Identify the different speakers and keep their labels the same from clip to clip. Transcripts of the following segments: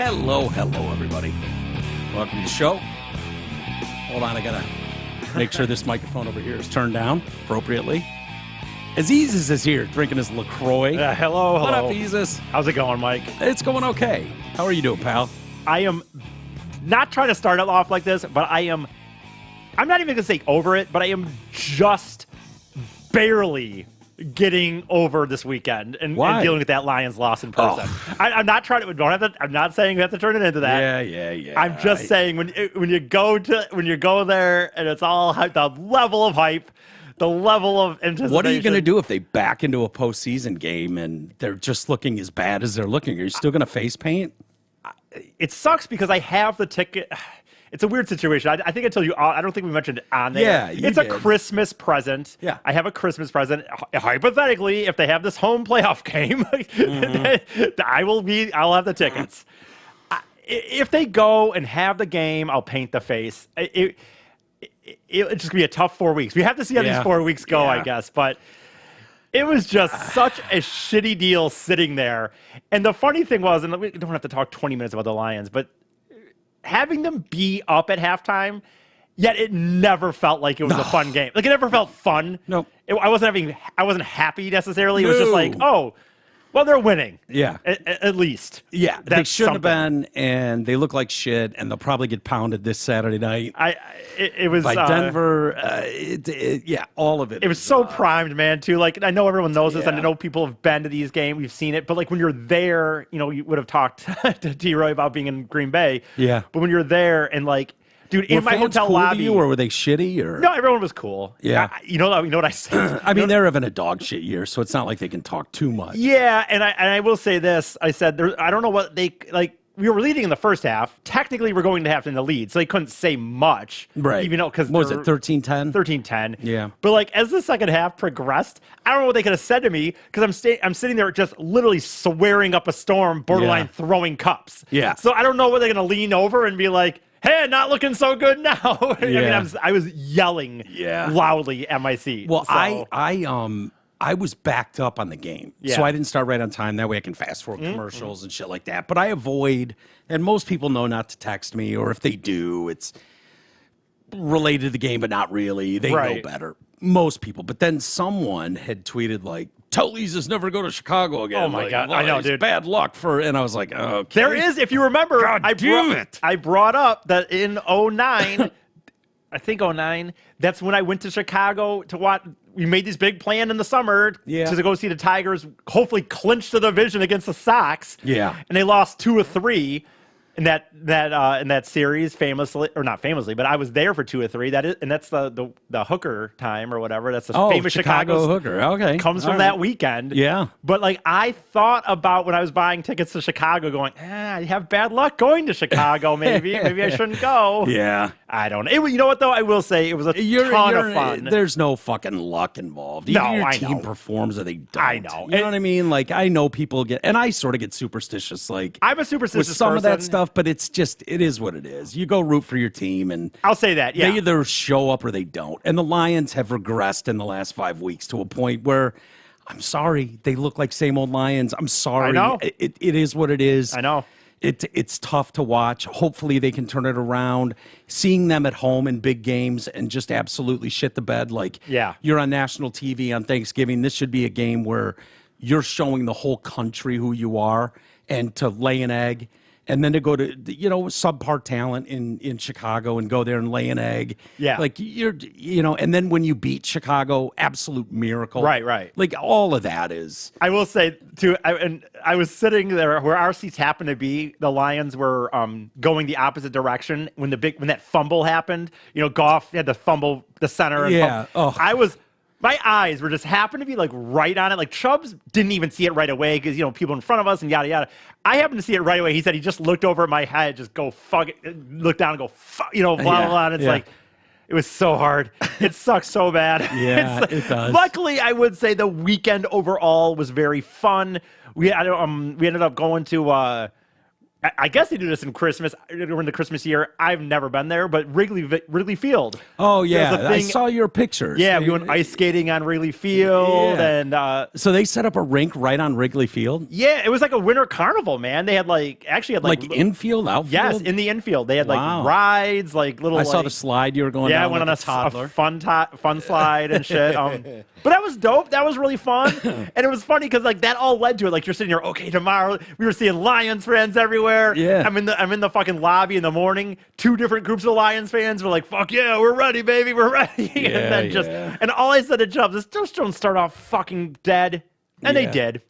Speaker 1: Hello, everybody. Welcome to the show. Hold on, I gotta make sure this microphone over here is turned down appropriately. Aziz is here drinking his LaCroix.
Speaker 2: Hello.
Speaker 1: What up, Aziz?
Speaker 2: How's it going, Mike?
Speaker 1: It's going okay. How are you doing, pal?
Speaker 2: I am not trying to start it off like this, but I'm not even going to say over it, but I am just barely getting over this weekend and dealing with that Lions loss in person. Oh. I'm not trying to. I'm not saying we have to turn it into that.
Speaker 1: Yeah.
Speaker 2: I'm just saying when you go there and it's all hype, the level of hype, the level of anticipation.
Speaker 1: What are you going to do if they back into a postseason game and they're just looking as bad as they're looking? Are you still going to face paint?
Speaker 2: It sucks because I have the ticket. It's a weird situation. I think I told you. I don't think we mentioned it on there.
Speaker 1: Yeah,
Speaker 2: it's a Christmas present.
Speaker 1: Yeah,
Speaker 2: I have a Christmas present. Hypothetically, if they have this home playoff game, I'll have the tickets. If they go and have the game, I'll paint the face. It's just gonna be a tough 4 weeks. We have to see how these 4 weeks go, I guess. But it was just such a shitty deal sitting there. And the funny thing was, and we don't have to talk 20 minutes about the Lions, but having them be up at halftime, yet it never felt like it was a fun game. Like, it never felt fun.
Speaker 1: No.
Speaker 2: I wasn't happy necessarily. It was just like, oh, well, they're winning.
Speaker 1: Yeah.
Speaker 2: At least.
Speaker 1: Yeah, they shouldn't have been, and they look like shit, and they'll probably get pounded this Saturday night.
Speaker 2: It was
Speaker 1: by Denver. All of it.
Speaker 2: It was so primed, man, too. Like, I know everyone knows this, and I know people have been to these games. We've seen it. But, like, when you're there, you would have talked to T-Roy about being in Green Bay.
Speaker 1: Yeah.
Speaker 2: But when you're there and, like, dude, in my hotel lobby,
Speaker 1: or were they shitty? Or
Speaker 2: no, everyone was cool.
Speaker 1: Yeah,
Speaker 2: you know what I said.
Speaker 1: I mean, they're having a dog shit year, so it's not like they can talk too much.
Speaker 2: Yeah, and I will say this: I said I don't know what they like. We were leading in the first half. Technically, we're going to have in the lead, so they couldn't say much,
Speaker 1: right?
Speaker 2: Even though because
Speaker 1: what was it 13-10?
Speaker 2: 13-10.
Speaker 1: Yeah.
Speaker 2: But like as the second half progressed, I don't know what they could have said to me because I'm sitting there just literally swearing up a storm, borderline throwing cups.
Speaker 1: Yeah.
Speaker 2: So I don't know whether they're going to lean over and be like, hey, not looking so good now.
Speaker 1: Yeah.
Speaker 2: I mean, I was yelling loudly at my seat.
Speaker 1: Well,
Speaker 2: so.
Speaker 1: I was backed up on the game, so I didn't start right on time. That way I can fast forward commercials and shit like that. But I avoid, and most people know not to text me, or if they do, it's related to the game, but not really. They know better. Most people. But then someone had tweeted like, tell Lisa's never go to Chicago again.
Speaker 2: Oh, my God. I know, dude.
Speaker 1: Bad luck for, and I was like, okay.
Speaker 2: There is, if you remember, I brought up that in 2009, I think 2009, that's when I went to Chicago to watch. We made this big plan in the summer to go see the Tigers hopefully clinch the division against the Sox.
Speaker 1: Yeah.
Speaker 2: And they lost 2 or 3 in that series, famously, or not famously, but I was there for 2 or 3. That's the hooker time or whatever. That's the famous
Speaker 1: Chicago hooker. Okay.
Speaker 2: Comes from that weekend.
Speaker 1: Yeah.
Speaker 2: But like I thought about when I was buying tickets to Chicago going, I have bad luck going to Chicago, maybe. Maybe I shouldn't go.
Speaker 1: Yeah.
Speaker 2: I don't know. You know what though? I will say it was a ton of fun.
Speaker 1: There's no fucking luck involved. Either your team performs or they don't.
Speaker 2: I know.
Speaker 1: You know what I mean? Like I know people get, and I sort of get superstitious. Like
Speaker 2: I'm a superstitious
Speaker 1: with some
Speaker 2: person.
Speaker 1: of that stuff. But it is what it is. You go root for your team, and
Speaker 2: I'll say that,
Speaker 1: they either show up or they don't. And the Lions have regressed in the last 5 weeks to a point where, I'm sorry, they look like same old Lions. I'm sorry.
Speaker 2: I know.
Speaker 1: It is what it is.
Speaker 2: I know.
Speaker 1: It's tough to watch. Hopefully they can turn it around. Seeing them at home in big games and just absolutely shit the bed. Like, you're on national TV on Thanksgiving. This should be a game where you're showing the whole country who you are, and to lay an egg. And then to go to, subpar talent in Chicago and go there and lay an egg.
Speaker 2: Yeah.
Speaker 1: Like, and then when you beat Chicago, absolute miracle.
Speaker 2: Right.
Speaker 1: Like, all of that is.
Speaker 2: I will say, too, I was sitting there where our seats happened to be. The Lions were going the opposite direction when that fumble happened. Goff had to fumble the center. And my eyes were just happened to be like right on it. Like Chubbs didn't even see it right away because, people in front of us and yada, yada. I happened to see it right away. He said he just looked over at my head, just go fuck it, look down and go fuck, blah, blah, blah. And it's like, it was so hard. It sucks so bad.
Speaker 1: Yeah, it does.
Speaker 2: Luckily, I would say the weekend overall was very fun. We ended up going to, I guess they do this in Christmas, during the Christmas year. I've never been there, but Wrigley Field.
Speaker 1: Oh, yeah. I saw your pictures.
Speaker 2: Yeah, we went ice skating on Wrigley Field. And
Speaker 1: so they set up a rink right on Wrigley Field?
Speaker 2: Yeah, it was like a winter carnival, man. They had like
Speaker 1: infield, outfield?
Speaker 2: Yes, in the infield. They had like rides, like little.
Speaker 1: I saw the slide you were going down.
Speaker 2: Yeah, I went on a fun slide and shit. But that was dope. That was really fun. And it was funny because like that all led to it. Like you're sitting here, okay, tomorrow we were seeing Lions fans everywhere.
Speaker 1: Yeah.
Speaker 2: I'm in the fucking lobby in the morning. 2 different groups of Lions fans were like, "Fuck yeah, we're ready, baby, we're ready."
Speaker 1: Yeah,
Speaker 2: and then and all I said to Chubbs is, "Just don't start off fucking dead." And they did.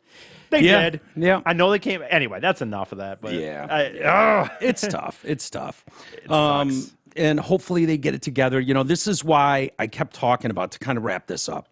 Speaker 2: They did.
Speaker 1: Yeah.
Speaker 2: I know they came. Anyway, that's enough of that. But
Speaker 1: it's tough. It's tough.
Speaker 2: It sucks.
Speaker 1: And hopefully they get it together. You know, this is why I kept talking about, to kind of wrap this up.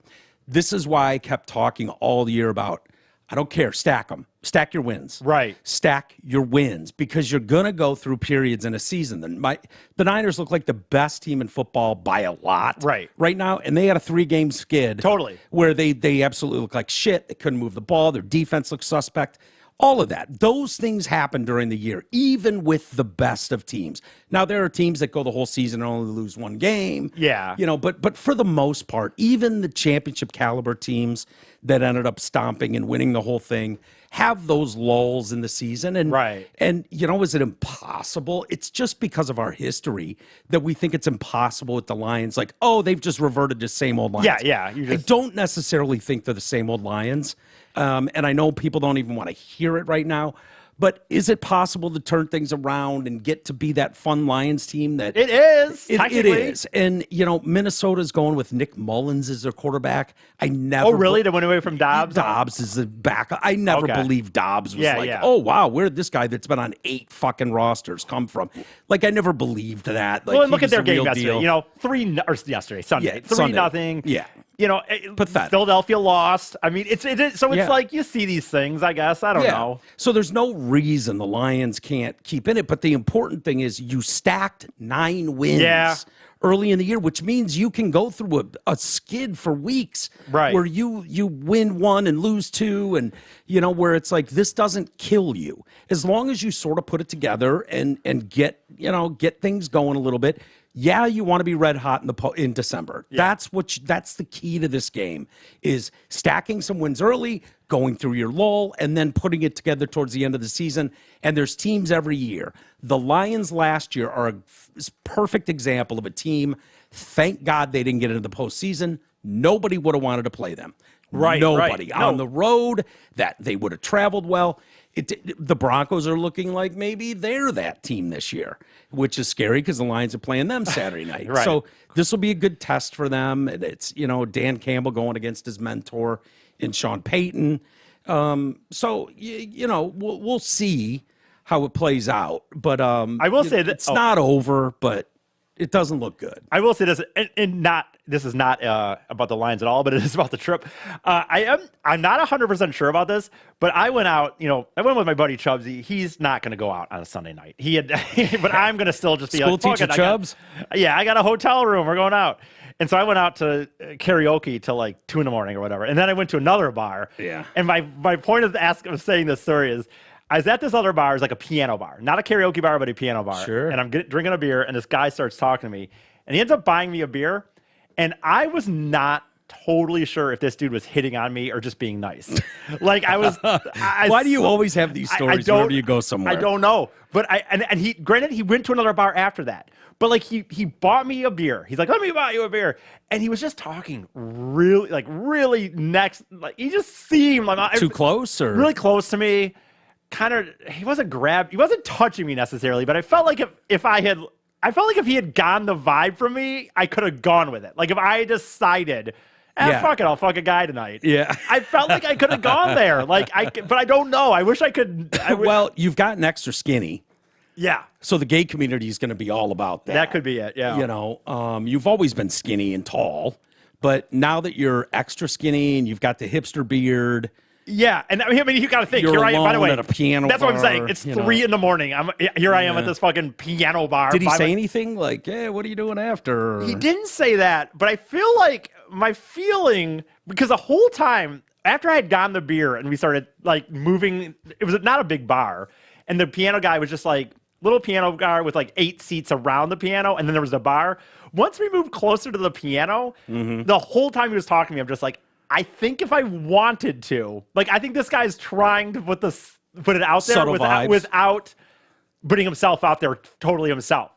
Speaker 1: This is why I kept talking all year about, I don't care, stack them. Stack your wins.
Speaker 2: Right.
Speaker 1: Stack your wins, because you're going to go through periods in a season. The Niners look like the best team in football by a lot right now, and they had a 3-game skid.
Speaker 2: Totally.
Speaker 1: Where they absolutely look like shit. They couldn't move the ball. Their defense looked suspect. All of that. Those things happen during the year, even with the best of teams. Now, there are teams that go the whole season and only lose 1 game.
Speaker 2: Yeah.
Speaker 1: You know, but for the most part, even the championship caliber teams that ended up stomping and winning the whole thing have those lulls in the season. And, and you know, is it impossible? It's just because of our history that we think it's impossible with the Lions. Like, oh, they've just reverted to same old Lions.
Speaker 2: Yeah.
Speaker 1: I don't necessarily think they're the same old Lions. And I know people don't even want to hear it right now. But is it possible to turn things around and get to be that fun Lions team that
Speaker 2: it is?
Speaker 1: It is. And, you know, Minnesota's going with Nick Mullins as their quarterback. I never.
Speaker 2: Oh, really? They went away from Dobbs?
Speaker 1: Dobbs is the backup. I never believed Dobbs was oh, wow, where'd this guy that's been on 8 fucking rosters come from? Like, I never believed that. Like,
Speaker 2: well, look at their game yesterday. You know, Sunday. 3-0.
Speaker 1: Yeah.
Speaker 2: You know,
Speaker 1: pathetic.
Speaker 2: Philadelphia lost. I mean, it's like you see these things, I guess. I don't know.
Speaker 1: So there's no reason the Lions can't keep in it. But the important thing is you stacked 9 wins early in the year, which means you can go through a skid for weeks where you win 1 and lose 2. And, you know, where it's like, this doesn't kill you. As long as you sort of put it together and get things going a little bit. Yeah, you want to be red hot in December. Yeah. That's the key to this game, is stacking some wins early, going through your lull, and then putting it together towards the end of the season. And there's teams every year. The Lions last year are a perfect example of a team. Thank God they didn't get into the postseason. Nobody would have wanted to play them. Nobody. On the road, that they would have traveled well. The Broncos are looking like maybe they're that team this year, which is scary because the Lions are playing them Saturday night. So this will be a good test for them. It's, you know, Dan Campbell going against his mentor in Sean Payton. So, you know, we'll see how it plays out. But
Speaker 2: I will say that
Speaker 1: it's not over, but it doesn't look good.
Speaker 2: I will say this, and this is not about the Lions at all, but it is about the trip. I'm not 100% sure about this, but I went out. You know, I went with my buddy Chubbsy. He's not going to go out on a Sunday night. But I'm going to still just be
Speaker 1: school
Speaker 2: like,
Speaker 1: teacher Chubbs.
Speaker 2: I got a hotel room. We're going out. And so I went out to karaoke till like 2 a.m. or whatever, and then I went to another bar.
Speaker 1: Yeah.
Speaker 2: And my point of saying this story is, I was at this other bar. It's like a piano bar, not a karaoke bar, but a piano bar.
Speaker 1: Sure.
Speaker 2: And I'm drinking a beer, and this guy starts talking to me, and he ends up buying me a beer. And I was not totally sure if this dude was hitting on me or just being nice. Like I was.
Speaker 1: Why do you always have these stories whenever you go somewhere?
Speaker 2: I don't know. But he went to another bar after that. But like he bought me a beer. He's like, let me buy you a beer. And he was just talking really next. Like he just seemed like
Speaker 1: too close or
Speaker 2: really close to me. Kind of, he wasn't touching me necessarily, but I felt like if he had gone the vibe from me, I could have gone with it. Like if I decided, fuck it, I'll fuck a guy tonight.
Speaker 1: Yeah.
Speaker 2: I felt like I could have gone there. But I don't know. I wish I could.
Speaker 1: Well, you've gotten extra skinny.
Speaker 2: Yeah.
Speaker 1: So the gay community is going to be all about that.
Speaker 2: That could be it. Yeah.
Speaker 1: You know, you've always been skinny and tall, but now that you're extra skinny and you've got the hipster beard.
Speaker 2: Yeah, and I mean, you got to think.
Speaker 1: You're
Speaker 2: here
Speaker 1: alone
Speaker 2: by the way,
Speaker 1: at a piano
Speaker 2: that's
Speaker 1: bar,
Speaker 2: what I'm saying. It's 3 a.m. I am at this fucking piano bar.
Speaker 1: Did he say anything like, "Yeah, what are you doing after?"
Speaker 2: He didn't say that, but I feel like my feeling, because the whole time after I had gotten the beer and we started like moving, it was not a big bar, and the piano guy was just like little piano guy with like 8 seats around the piano, and then there was a bar. Once we moved closer to the piano, the whole time he was talking to me, I'm just like, I think if I wanted to, like, I think this guy's trying to put it out there without putting himself out there totally himself.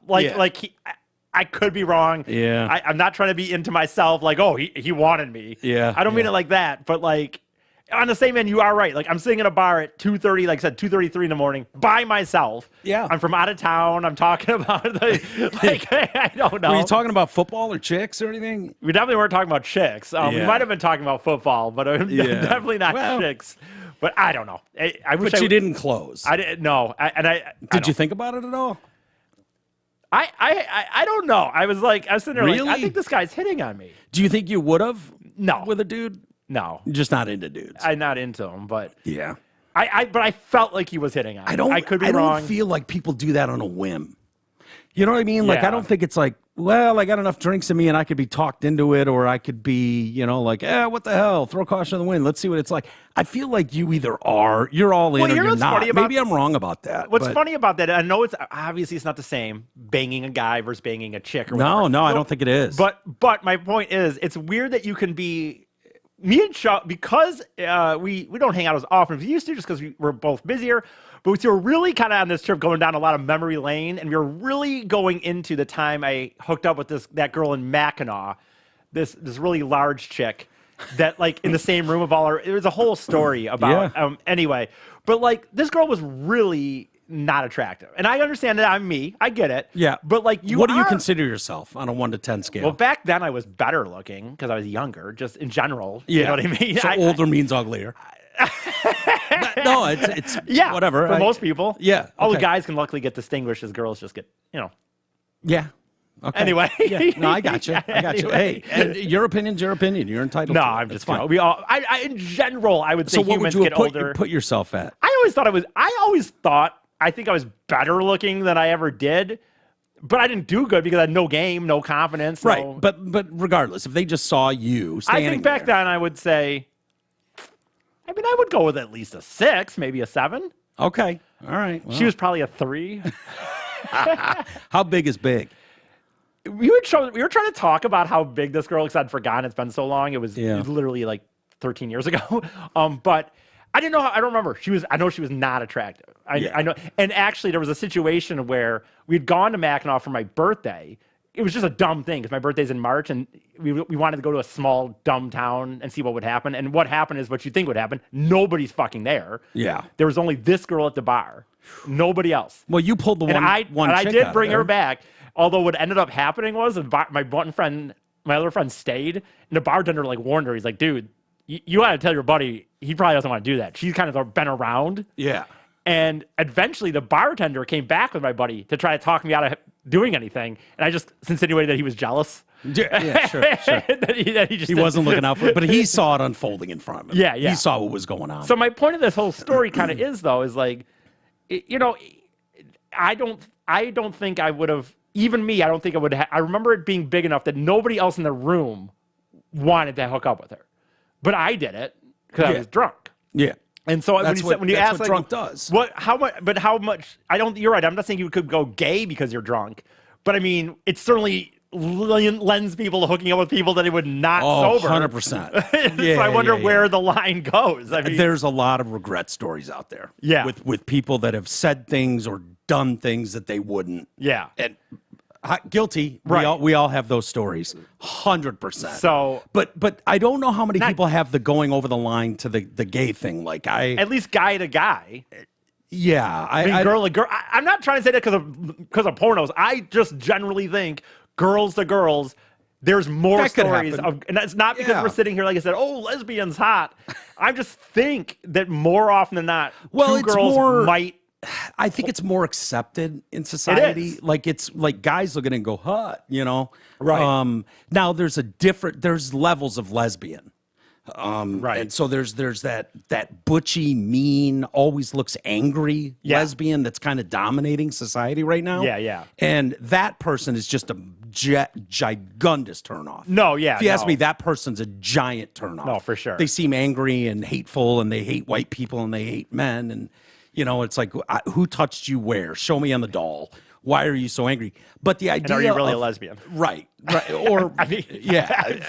Speaker 2: I could be wrong.
Speaker 1: Yeah.
Speaker 2: I'm not trying to be into myself. Like, oh, he wanted me.
Speaker 1: Yeah.
Speaker 2: I don't mean it like that, but like on the same end, you are right. Like I'm sitting in a bar at 2:30, like I said, 2:33 in the morning by myself.
Speaker 1: Yeah.
Speaker 2: I'm from out of town. I'm talking about I don't know.
Speaker 1: Were you talking about football or chicks or anything?
Speaker 2: We definitely weren't talking about chicks. We might have been talking about football, but definitely not chicks. But I don't know. I wish
Speaker 1: you didn't close.
Speaker 2: I didn't. No.
Speaker 1: Did you think about it at all?
Speaker 2: I don't know. I was sitting there
Speaker 1: really?
Speaker 2: like, I think this guy's hitting on me.
Speaker 1: Do you think you would have?
Speaker 2: No.
Speaker 1: With a dude?
Speaker 2: No.
Speaker 1: You're just not into dudes.
Speaker 2: I'm not into him, but
Speaker 1: yeah.
Speaker 2: But I felt like he was hitting on me. I could be wrong.
Speaker 1: I don't feel like people do that on a whim. You know what I mean? Like, I don't think it's like, well, I got enough drinks in me and I could be talked into it, or I could be, like, what the hell? Throw caution to the wind. Let's see what it's like. I feel like you either are, you're all in, or you're not. Maybe I'm wrong about that.
Speaker 2: What's funny about that, I know it's not the same, banging a guy versus banging a chick or whatever.
Speaker 1: No, I don't think it is.
Speaker 2: But my point is, it's weird that you can be, me and Chuck, because we don't hang out as often as we used to, just because we're both busier. But we were really kind of on this trip going down a lot of memory lane, and we were really going into the time I hooked up with that girl in Mackinac, this really large chick that like in the same room of all our. It was a whole story about anyway. But like this girl was really not attractive, and I understand that I'm me. I get it.
Speaker 1: Yeah.
Speaker 2: But like
Speaker 1: what do you consider yourself on a 1 to 10 scale?
Speaker 2: Well, back then I was better looking because I was younger, just in general. You know what I mean?
Speaker 1: So older means uglier. No, it's whatever.
Speaker 2: For most people.
Speaker 1: Yeah.
Speaker 2: All the guys can luckily get distinguished as girls just get,
Speaker 1: Yeah. Okay.
Speaker 2: Anyway.
Speaker 1: Yeah. No, I got you. Anyway. Hey, and your opinion's your opinion. You're entitled to it.
Speaker 2: No, I'm just fine. We all in general, I would say humans get older.
Speaker 1: Put yourself at?
Speaker 2: I always thought I think I was better looking than I ever did. But I didn't do good because I had no game, no confidence.
Speaker 1: Right. But regardless, if they just saw you standing
Speaker 2: I think back then I would say, I would go with at least a 6, maybe a 7.
Speaker 1: Okay. All right. Well.
Speaker 2: She was probably a 3.
Speaker 1: How big is big?
Speaker 2: We were trying to talk about how big this girl, because I'd forgotten. It's been so long. It was literally like 13 years ago. But I didn't know. I don't remember. I know she was not attractive. I know. And actually, there was a situation where we'd gone to Mackinac for my birthday. It was just a dumb thing because my birthday's in March, and we wanted to go to a small, dumb town and see what would happen. And what happened is what you think would happen. Nobody's fucking there.
Speaker 1: Yeah.
Speaker 2: There was only this girl at the bar. Nobody else.
Speaker 1: Well, you pulled the one
Speaker 2: I
Speaker 1: chick
Speaker 2: did
Speaker 1: out
Speaker 2: bring
Speaker 1: of there.
Speaker 2: her back. Although what ended up happening was my other friend stayed, and the bartender like warned her. He's like, dude, you got to tell your buddy he probably doesn't want to do that. She's kind of been around.
Speaker 1: Yeah.
Speaker 2: And eventually the bartender came back with my buddy to try to talk me out of doing anything. And I just insinuated that he was jealous.
Speaker 1: Yeah, sure.
Speaker 2: He
Speaker 1: wasn't looking out for it, but he saw it unfolding in front of him.
Speaker 2: Yeah.
Speaker 1: He saw what was going on.
Speaker 2: So my point of this whole story kind of is like, I don't think I would have, even me, I don't think I would have, I remember it being big enough that nobody else in the room wanted to hook up with her. But I did it because I was drunk.
Speaker 1: Yeah.
Speaker 2: And so when you ask,
Speaker 1: what drunk does.
Speaker 2: How much? You're right. I'm not saying you could go gay because you're drunk, but I mean, it certainly lends people to hooking up with people that it would not sober.
Speaker 1: 100%.
Speaker 2: So I wonder where the line goes. I mean,
Speaker 1: there's a lot of regret stories out there.
Speaker 2: Yeah.
Speaker 1: With people that have said things or done things that they wouldn't.
Speaker 2: Yeah.
Speaker 1: And guilty.
Speaker 2: Right.
Speaker 1: We all have those stories. 100%.
Speaker 2: So,
Speaker 1: but I don't know how many people have the going over the line to the gay thing. Like
Speaker 2: at least guy to guy.
Speaker 1: Yeah.
Speaker 2: I mean, girl to girl. I'm not trying to say that because of pornos. I just generally think girls to girls, there's more stories of, and that's not because we're sitting here like I said, oh, lesbian's hot. I just think that more often than not, two girls might.
Speaker 1: I think it's more accepted in society.
Speaker 2: It is.
Speaker 1: Like it's like guys look at it and go, hot,
Speaker 2: Right.
Speaker 1: Now there's levels of lesbian.
Speaker 2: Right.
Speaker 1: And so there's that butchy, mean, always looks angry lesbian that's kind of dominating society right now.
Speaker 2: Yeah.
Speaker 1: And that person is just a gigundous turnoff.
Speaker 2: No, yeah.
Speaker 1: If you ask me, that person's a giant turnoff.
Speaker 2: No, for sure.
Speaker 1: They seem angry and hateful, and they hate white people and they hate men, and It's like, who touched you where? Show me on the doll. Why are you so angry? But the idea,
Speaker 2: and are you really a lesbian?
Speaker 1: Right. Or
Speaker 2: I mean,
Speaker 1: yeah,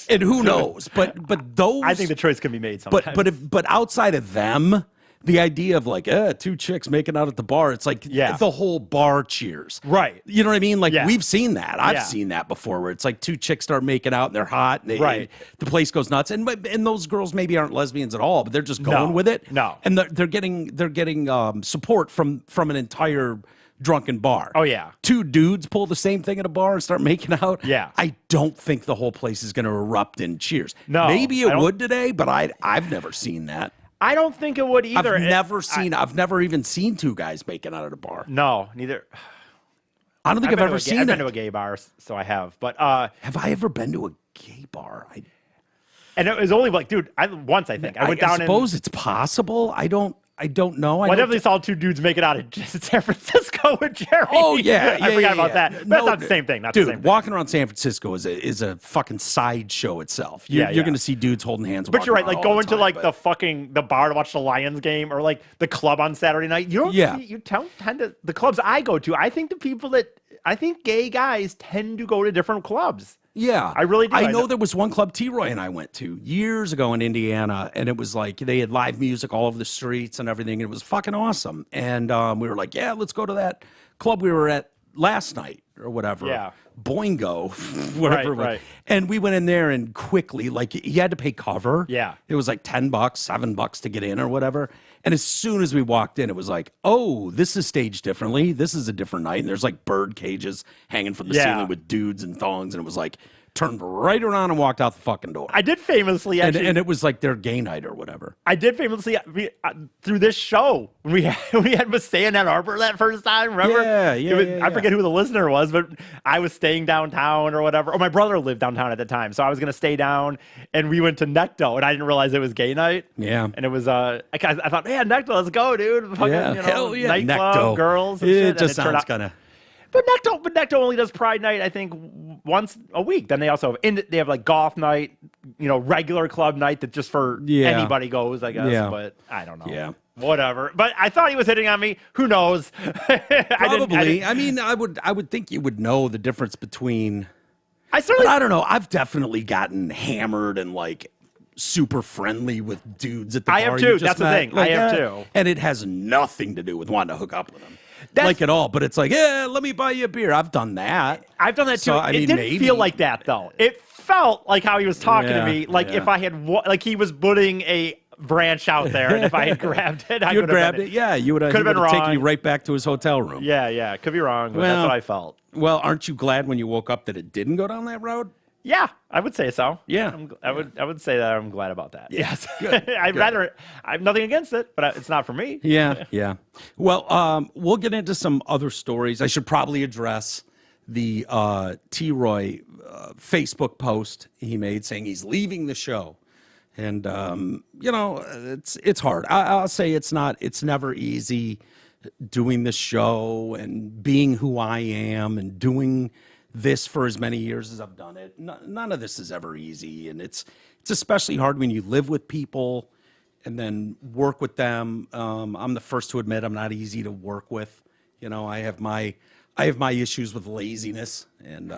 Speaker 1: and who knows? But those,
Speaker 2: I think the choice can be made sometimes.
Speaker 1: But outside of them, the idea of like two chicks making out at the bar, it's like the whole bar cheers.
Speaker 2: Right.
Speaker 1: You know what I mean? Like we've seen that. I've seen that before, where it's like two chicks start making out and they're hot. And and the place goes nuts. And those girls maybe aren't lesbians at all, but they're just going with it.
Speaker 2: No.
Speaker 1: And they're getting support from an entire drunken bar.
Speaker 2: Oh yeah.
Speaker 1: Two dudes pull the same thing at a bar and start making out.
Speaker 2: Yeah.
Speaker 1: I don't think the whole place is going to erupt in cheers.
Speaker 2: No.
Speaker 1: Maybe it would today, but I've never seen that.
Speaker 2: I don't think it would either.
Speaker 1: I've never even seen two guys making out at a bar.
Speaker 2: No, neither.
Speaker 1: I don't think I've ever seen it.
Speaker 2: I've been to a gay bar, so I have. But
Speaker 1: have I ever been to a gay bar?
Speaker 2: And it was only like, dude, once I think I went down. I
Speaker 1: suppose it's possible. I don't know.
Speaker 2: Well, I definitely saw two dudes make it out in San Francisco with Jerry.
Speaker 1: Oh yeah,
Speaker 2: I forgot about that. But that's not the same thing.
Speaker 1: Dude, walking around San Francisco is a fucking sideshow itself. You're going to see dudes holding hands.
Speaker 2: But you're right. Like going to like the bar to watch the Lions game, or like the club on Saturday night. You tend to the clubs I go to. I think gay guys tend to go to different clubs.
Speaker 1: Yeah.
Speaker 2: I really do.
Speaker 1: I know there was one club T-Roy and I went to years ago in Indiana, and it was like they had live music all over the streets and everything, and it was fucking awesome. And we were like, yeah, let's go to that club we were at last night or whatever.
Speaker 2: Yeah.
Speaker 1: Boingo, whatever.
Speaker 2: Right.
Speaker 1: And we went in there and quickly, like, you had to pay cover.
Speaker 2: Yeah.
Speaker 1: It was like $10, $7 to get in or whatever. And as soon as we walked in, it was like, oh, this is staged differently. This is a different night. And there's like bird cages hanging from the ceiling with dudes and thongs. And it was like, turned right around and walked out the fucking door.
Speaker 2: I did famously, actually.
Speaker 1: And it was like their gay night or whatever.
Speaker 2: I did famously, through this show, when we had Mistay in Ann Arbor that first time, remember?
Speaker 1: Yeah.
Speaker 2: I forget who the listener was, but I was staying downtown or whatever. Oh, my brother lived downtown at the time, so I was going to stay down, and we went to Necto, and I didn't realize it was gay night.
Speaker 1: Yeah.
Speaker 2: And it was, I thought, man, Necto, let's go, dude. Fucking,
Speaker 1: hell yeah.
Speaker 2: Nightclub,
Speaker 1: Necto.
Speaker 2: girls, and
Speaker 1: it
Speaker 2: shit.
Speaker 1: just sounds kind of...
Speaker 2: But Necto only does Pride Night, I think, once a week. Then they also they have like golf night, regular club night that just for anybody goes, I guess. Yeah. But I don't know. Yeah. Whatever. But I thought he was hitting on me. Who knows?
Speaker 1: Probably. I would think you would know the difference between.
Speaker 2: I
Speaker 1: don't know. I've definitely gotten hammered and like super friendly with dudes at the bar.
Speaker 2: I have too. That's the thing.
Speaker 1: Like,
Speaker 2: I have too.
Speaker 1: And it has nothing to do with wanting to hook up with them. Like at all, but it's like, yeah, let me buy you a beer. I've done that.
Speaker 2: I've done that too.
Speaker 1: So,
Speaker 2: it didn't feel like that though. It felt like how he was talking to me, like if I had, like he was putting a branch out there, and if I had grabbed it, I would have grabbed it.
Speaker 1: Yeah, you would have taken you right back to his hotel room.
Speaker 2: Yeah, could be wrong, but that's what I felt.
Speaker 1: Well, aren't you glad when you woke up that it didn't go down that road?
Speaker 2: Yeah, I would say so.
Speaker 1: Yeah,
Speaker 2: I would say that I'm glad about that.
Speaker 1: Yeah.
Speaker 2: Yes, I have nothing against it, but it's not for me.
Speaker 1: Yeah. Well, we'll get into some other stories. I should probably address the T-Roy Facebook post he made saying he's leaving the show, and it's hard. I'll say it's never easy doing the show and being who I am and doing this for as many years as I've done it. None of this is ever easy, and it's especially hard when you live with people and then work with them. I'm the first to admit I'm not easy to work with. I have my issues with laziness, and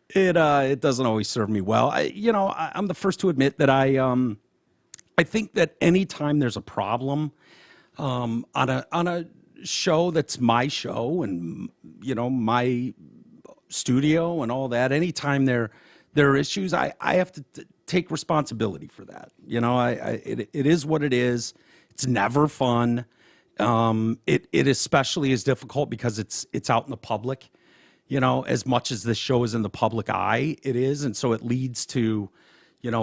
Speaker 1: it doesn't always serve me well. I'm the first to admit that I think that anytime there's a problem on a show that's my show and my studio and all that, anytime there are issues, I have to take responsibility for that. It is what it is. It's never fun. It especially is difficult because it's out in the public, as much as this show is in the public eye, it is. And so it leads to,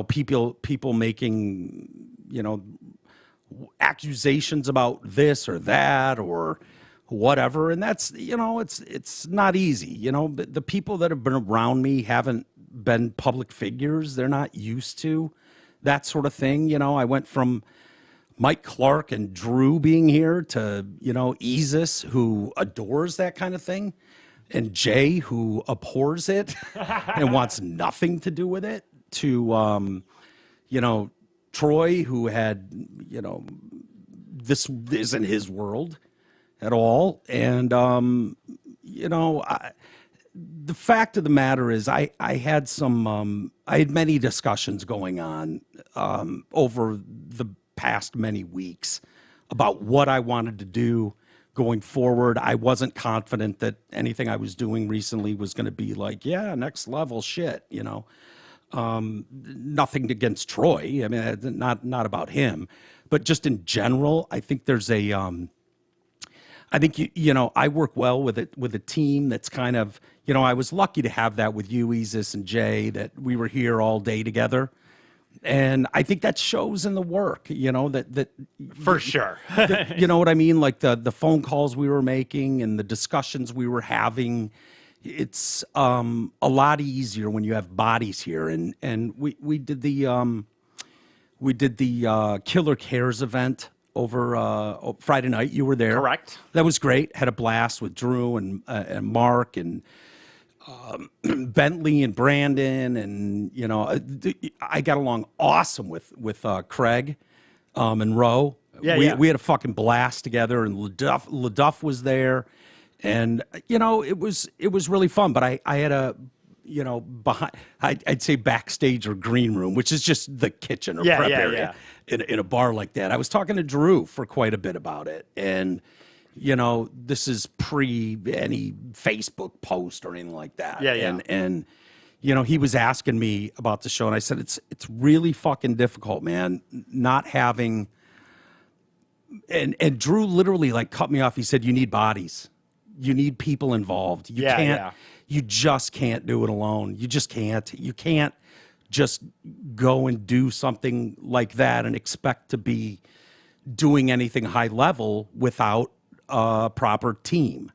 Speaker 1: people making, accusations about this or that or whatever. And that's, it's not easy. The people that have been around me haven't been public figures. They're not used to that sort of thing. I went from Mike Clark and Drew being here to, Isis, who adores that kind of thing, and Jay, who abhors it and wants nothing to do with it, to, Troy, who had, this isn't his world at all. And, the fact of the matter is I had many discussions going on over the past many weeks about what I wanted to do going forward. I wasn't confident that anything I was doing recently was going to be like, next level shit, nothing against Troy. I mean, not about him, but just in general, I think there's I think I work well with a team that's kind of, I was lucky to have that with you, Isis, and Jay, that we were here all day together. And I think that shows in the work, that
Speaker 2: for sure.
Speaker 1: You know what I mean? Like the phone calls we were making and the discussions we were having. It's a lot easier when you have bodies here. And we did the Killer Cares event over Friday night. You were there.
Speaker 2: Correct.
Speaker 1: That was great. Had a blast with Drew and Mark and Bentley and Brandon, and I got along awesome with Craig and Roe. We had a fucking blast together, and LaDuff was there, and it was really fun. But I had a behind, I'd say backstage or green room, which is just the kitchen or prep area in a bar like that. I was talking to Drew for quite a bit about it, and this is pre any Facebook post or anything like that. And he was asking me about the show, and I said it's really fucking difficult, man, not having. And Drew literally like cut me off. He said, "You need bodies. You need people involved. You can't. You just can't do it alone. You just can't. You can't just go and do something like that and expect to be doing anything high level without a proper team."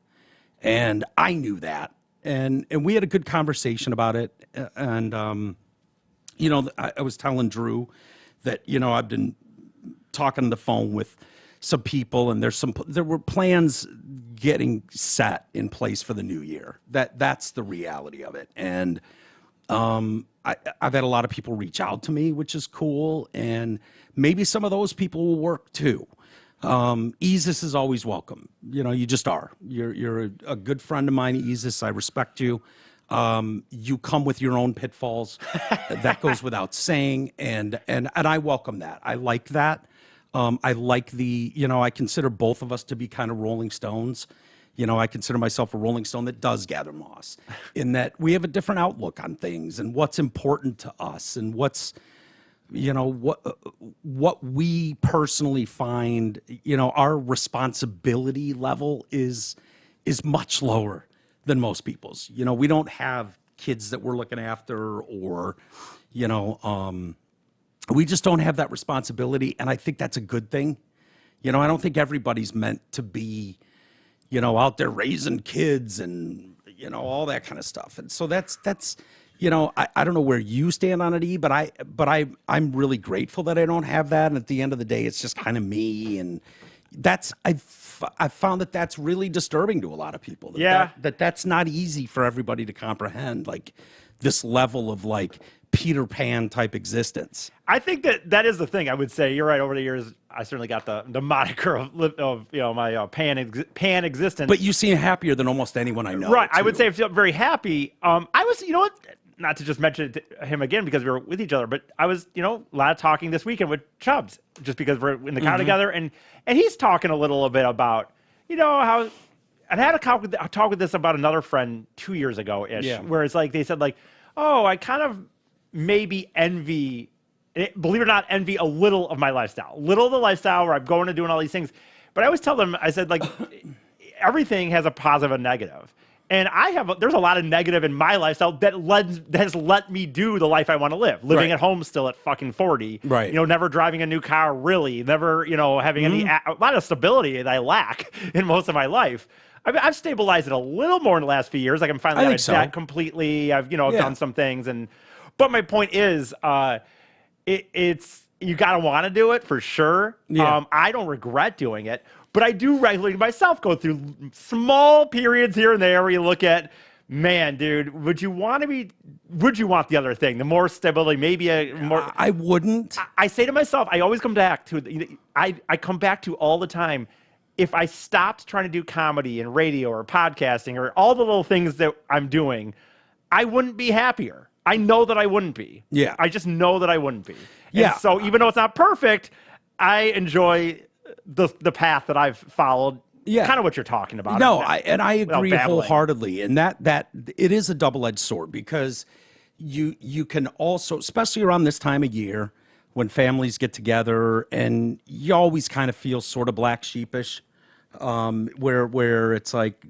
Speaker 1: And I knew that. And we had a good conversation about it. And, I was telling Drew that, I've been talking on the phone with some people, and there were plans getting set in place for the new year. That's the reality of it. And I've had a lot of people reach out to me, which is cool. And maybe some of those people will work too. Isis is always welcome. You just are. You're a good friend of mine, Isis. I respect you. You come with your own pitfalls. That goes without saying. And I welcome that. I like that. I like I consider both of us to be kind of Rolling Stones. I consider myself a Rolling Stone that does gather moss, in that we have a different outlook on things and what's important to us and what's, what we personally find, our responsibility level is much lower than most people's. We don't have kids that we're looking after, or, we just don't have that responsibility. And I think that's a good thing. I don't think everybody's meant to be, out there raising kids and, all that kind of stuff. And so that's, I don't know where you stand on it, E, but I'm really grateful that I don't have that. And at the end of the day, it's just kind of me. And I've found that that's really disturbing to a lot of people. That's not easy for everybody to comprehend, like this level of like Peter Pan type existence.
Speaker 2: I think that is the thing. I would say you're right. Over the years, I certainly got the moniker of my pan existence.
Speaker 1: But you seem happier than almost anyone I know.
Speaker 2: Right.
Speaker 1: Too.
Speaker 2: I would say I feel very happy. I was, not to just mention it to him again because we were with each other, but I was, a lot of talking this weekend with Chubbs, just because we're in the car together, and he's talking a little bit about, how I had a talk with this about another friend 2 years ago ish, where it's like they said like, oh, I kind of maybe envy a little of my lifestyle, little of the lifestyle where I'm going and doing all these things. But I always tell them, I said, like, everything has a positive and negative. And there's a lot of negative in my lifestyle that has let me do the life I want to live. Living at home still at fucking 40.
Speaker 1: Right.
Speaker 2: Never driving a new car, really. Never, having a lot of stability that I lack in most of my life. I mean, I've stabilized it a little more in the last few years. Like I'm finally out of debt completely. I've, done some things. But my point is, it's you got to want to do it for sure. Yeah. I don't regret doing it. But I do regularly myself go through small periods here and there where you look at, man, dude, would you want the other thing? The more stability, maybe a more.
Speaker 1: I wouldn't.
Speaker 2: I say to myself, I always come back to, I come back to all the time, if I stopped trying to do comedy and radio or podcasting or all the little things that I'm doing, I wouldn't be happier. I know that I wouldn't be.
Speaker 1: Yeah.
Speaker 2: I just know that I wouldn't be.
Speaker 1: Yeah.
Speaker 2: And so even though it's not perfect, I enjoy the path that I've followed.
Speaker 1: Yeah.
Speaker 2: Kind of what you're talking about.
Speaker 1: No, I agree
Speaker 2: babbling.
Speaker 1: wholeheartedly. And that it is a double-edged sword because you can also, especially around this time of year when families get together and you always kind of feel sort of black sheepish, where it's like,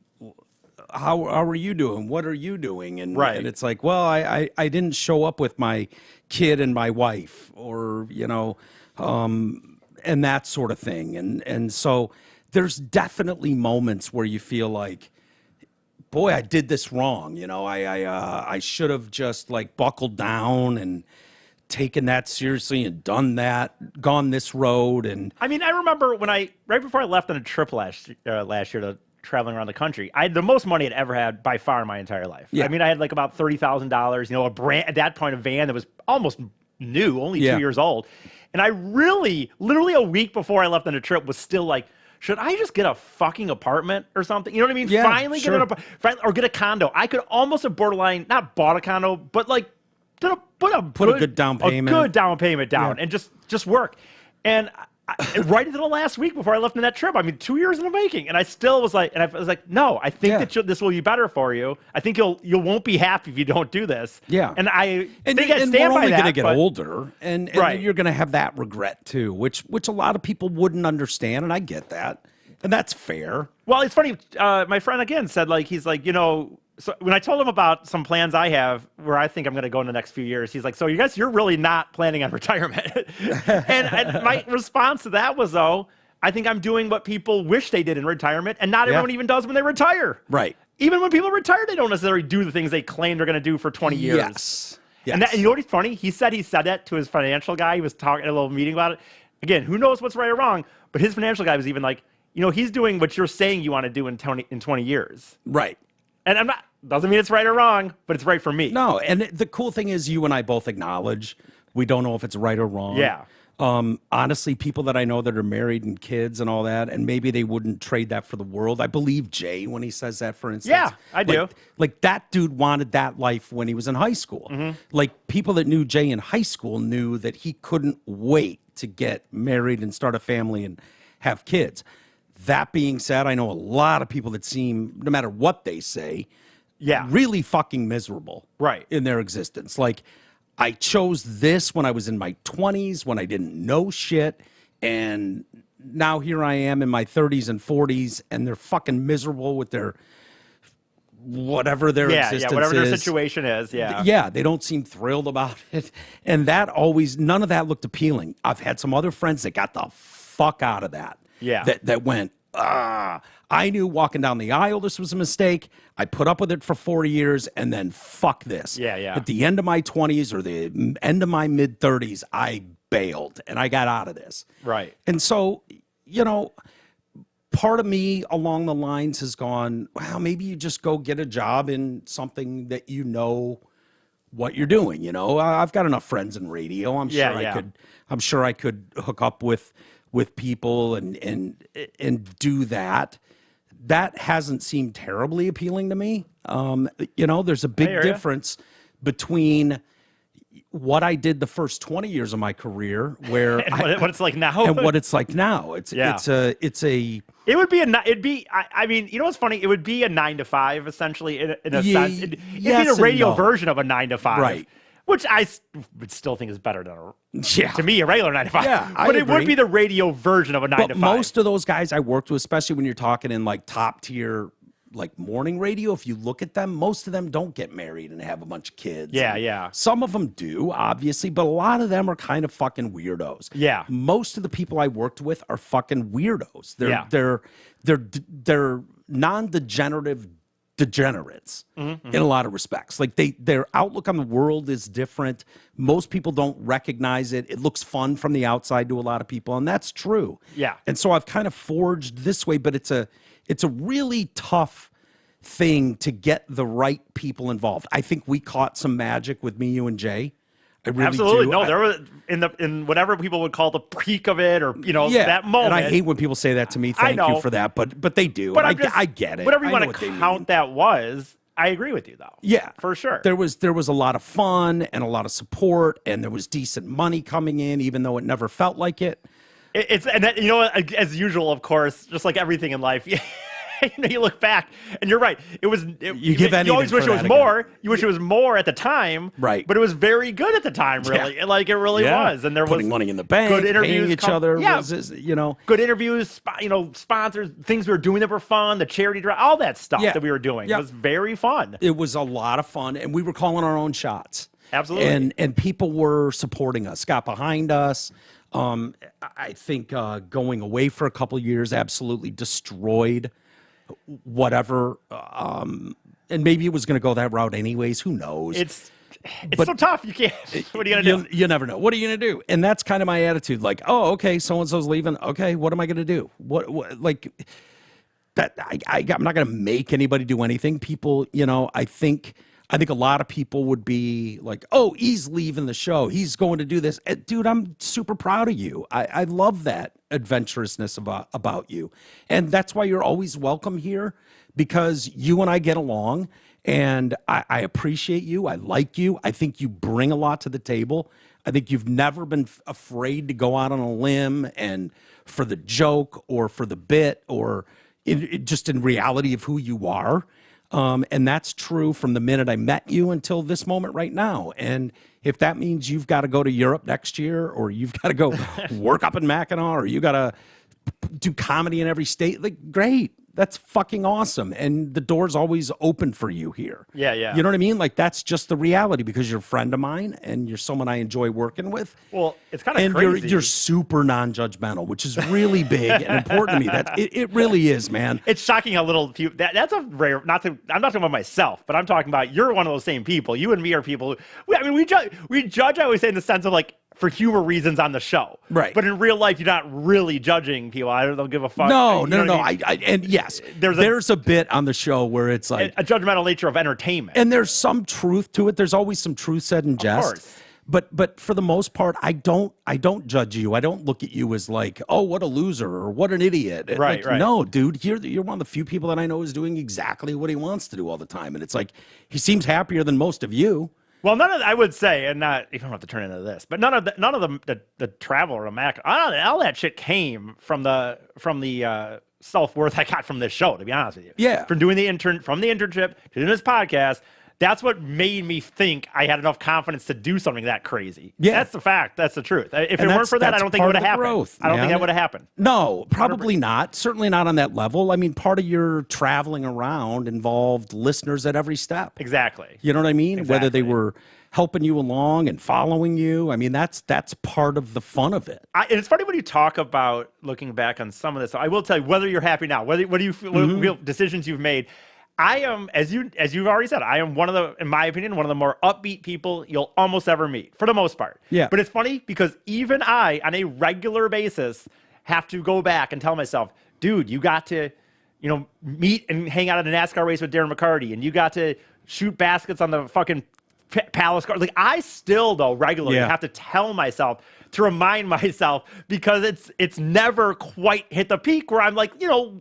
Speaker 1: how are you doing? What are you doing? And,
Speaker 2: right.
Speaker 1: and it's like, well, I didn't show up with my kid and my wife or, and that sort of thing. And so there's definitely moments where you feel like, boy, I did this wrong. I should have just like buckled down and taken that seriously and done that, gone this road. And
Speaker 2: I mean, I remember right before I left on a trip last year to traveling around the country, I had the most money I'd ever had by far in my entire life.
Speaker 1: Yeah.
Speaker 2: I mean, I had like about $30,000, a brand, at that point, a van that was almost new, only 2 years old. And I really, literally a week before I left on a trip was still like, should I just get a fucking apartment or something? You know what I mean?
Speaker 1: Yeah,
Speaker 2: Finally
Speaker 1: sure.
Speaker 2: or get a condo. I could almost have borderline, not bought a condo, but like put a
Speaker 1: good down payment.
Speaker 2: A good down payment down and just work. And right into the last week before I left on that trip, I mean, 2 years in the making, and I still was like, no, I think that this will be better for you. I think you won't be happy if you don't do this.
Speaker 1: Yeah,
Speaker 2: and I think I stand
Speaker 1: we're
Speaker 2: by
Speaker 1: only
Speaker 2: that.
Speaker 1: Going to get older, and
Speaker 2: right.
Speaker 1: You're going to have that regret too, which a lot of people wouldn't understand, and I get that, and that's fair.
Speaker 2: Well, it's funny. My friend again said he's like, So when I told him about some plans I have where I think I'm going to go in the next few years, he's like, so you're really not planning on retirement. and my response to that was, I think I'm doing what people wish they did in retirement, and not everyone even does when they retire.
Speaker 1: Right.
Speaker 2: Even when people retire, they don't necessarily do the things they claim they're going to do for 20 years.
Speaker 1: Yes.
Speaker 2: And you know what's funny? He said that to his financial guy. He was talking at a little meeting about it. Again, who knows what's right or wrong, but his financial guy was even like, he's doing what you're saying you want to do in 20 years.
Speaker 1: Right.
Speaker 2: And doesn't mean it's right or wrong, but it's right for me.
Speaker 1: No, and the cool thing is you and I both acknowledge we don't know if it's right or wrong.
Speaker 2: Yeah.
Speaker 1: Honestly, people that I know that are married and kids and all that, and maybe they wouldn't trade that for the world. I believe Jay when he says that, for instance.
Speaker 2: Yeah, I do.
Speaker 1: Like that dude wanted that life when he was in high school. Mm-hmm. Like people that knew Jay in high school knew that he couldn't wait to get married and start a family and have kids. That being said, I know a lot of people that seem, no matter what they say, really fucking miserable in their existence. Like, I chose this when I was in my 20s, when I didn't know shit, and now here I am in my 30s and 40s, and they're fucking miserable with their whatever their existence
Speaker 2: whatever
Speaker 1: is.
Speaker 2: Their situation is,
Speaker 1: Yeah, they don't seem thrilled about it, and none of that looked appealing. I've had some other friends that got the fuck out of that.
Speaker 2: Yeah.
Speaker 1: That went, I knew walking down the aisle this was a mistake. I put up with it for 40 years, and then fuck this.
Speaker 2: Yeah.
Speaker 1: At the end of my 20s or the end of my mid-30s, I bailed, and I got out of this.
Speaker 2: Right.
Speaker 1: And so, part of me along the lines has gone, well, maybe you just go get a job in something that you know what you're doing. I've got enough friends in radio. I'm sure I could hook up with people and do that. That hasn't seemed terribly appealing to me. There's a big difference between what I did the first 20 years of my career, where
Speaker 2: what it's like now,
Speaker 1: and what it's like now. It would be
Speaker 2: I mean, what's funny? It would be a 9 to 5 essentially in a sense. It'd be
Speaker 1: yes
Speaker 2: the radio
Speaker 1: and no.
Speaker 2: version of a 9 to 5,
Speaker 1: right?
Speaker 2: Which I would still think is better than to me, a regular 9 to 5.
Speaker 1: Yeah,
Speaker 2: but it would be the radio version of a 9 to 5.
Speaker 1: Most of those guys I worked with, especially when you're talking in like top tier, like morning radio, if you look at them, most of them don't get married and have a bunch of kids.
Speaker 2: Yeah.
Speaker 1: Some of them do, obviously, but a lot of them are kind of fucking weirdos.
Speaker 2: Yeah.
Speaker 1: Most of the people I worked with are fucking weirdos. They're non-degenerative degenerates in a lot of respects. Like their outlook on the world is different. Most people don't recognize it. It looks fun from the outside to a lot of people, and that's true.
Speaker 2: Yeah.
Speaker 1: And so I've kind of forged this way, but it's a really tough thing to get the right people involved. I think we caught some magic with me, you, and Jay. I really
Speaker 2: Absolutely.
Speaker 1: do.
Speaker 2: No, there was in whatever people would call the peak of it, or that moment.
Speaker 1: And I hate when people say that to me. Thank you for that, but they do. But I get it.
Speaker 2: Whatever you want to count that was, I agree with you though.
Speaker 1: Yeah,
Speaker 2: for sure.
Speaker 1: There was a lot of fun and a lot of support, and there was decent money coming in, even though it never felt like it.
Speaker 2: As usual, of course, just like everything in life. You look back, and you're right. You always wish it was more. You wish it was more at the time,
Speaker 1: right?
Speaker 2: But it was very good at the time, really. Yeah. Like it really was. And there was
Speaker 1: putting money in the bank,
Speaker 2: good interviews,
Speaker 1: paying each other.
Speaker 2: Good interviews. Sponsors, things we were doing that were fun. The charity drive, all that stuff that we were doing. It was very fun.
Speaker 1: It was a lot of fun, and we were calling our own shots.
Speaker 2: Absolutely.
Speaker 1: And people were supporting us, got behind us. I think going away for a couple of years absolutely destroyed whatever, and maybe it was going to go that route anyways. Who knows?
Speaker 2: It's so tough. You can't. What are you going to do?
Speaker 1: You never know. What are you going to do? And that's kind of my attitude. Like, oh, okay, so and so's leaving. Okay, what am I going to do? What like that? I'm not going to make anybody do anything. People, I think a lot of people would be like, oh, he's leaving the show. He's going to do this. Dude, I'm super proud of you. I love that adventurousness about you. And that's why you're always welcome here, because you and I get along, and I appreciate you. I like you. I think you bring a lot to the table. I think you've never been afraid to go out on a limb and for the joke or for the bit or just in reality of who you are. And that's true from the minute I met you until this moment right now. And if that means you've got to go to Europe next year, or you've got to go work up in Mackinac, or you got to do comedy in every state, like, great. That's fucking awesome. And the door's always open for you here.
Speaker 2: Yeah, yeah.
Speaker 1: You know what I mean? Like, that's just the reality, because you're a friend of mine and you're someone I enjoy working with.
Speaker 2: Well, it's kind of crazy.
Speaker 1: And you're super non-judgmental, which is really big and important to me. It really is, man.
Speaker 2: It's shocking how little that's a rare, I'm not talking about myself, but I'm talking about you're one of those same people. You and me are people we judge, I always say, in the sense of like, for humor reasons on the show.
Speaker 1: Right.
Speaker 2: But in real life, you're not really judging people. I don't give a fuck.
Speaker 1: No. And yes, there's a bit on the show where it's like
Speaker 2: a judgmental nature of entertainment.
Speaker 1: And there's some truth to it. There's always some truth said in jest. Of course. But for the most part, I don't judge you. I don't look at you as like, oh, what a loser or what an idiot.
Speaker 2: Right.
Speaker 1: No, dude, you're one of the few people that I know is doing exactly what he wants to do all the time. And it's like, he seems happier than most of you.
Speaker 2: Well, I would say, and not, you don't have to turn into this, but none of the travel or the Mac, all that shit came from the self-worth I got from this show, to be honest with you.
Speaker 1: Yeah.
Speaker 2: From doing the internship to doing this podcast, that's what made me think I had enough confidence to do something that crazy. Yeah. That's the fact. That's the truth. If it weren't for that, I don't think it would have happened. I don't think that would have happened.
Speaker 1: No, probably not. Certainly not on that level. I mean, part of your traveling around involved listeners at every step.
Speaker 2: Exactly.
Speaker 1: You know what I mean?
Speaker 2: Exactly.
Speaker 1: Whether they were helping you along and following you. I mean, that's part of the fun of it.
Speaker 2: And it's funny when you talk about looking back on some of this. I will tell you, whether you're happy now, what do you feel, what real decisions you've made. I am, as you've already said, I am in my opinion, one of the more upbeat people you'll almost ever meet, for the most part.
Speaker 1: Yeah.
Speaker 2: But it's funny because even I, on a regular basis, have to go back and tell myself, dude, you got to, meet and hang out at a NASCAR race with Darren McCarty, and you got to shoot baskets on the fucking Palace car. Like, I still, though, regularly have to tell myself, to remind myself, because it's never quite hit the peak where I'm like,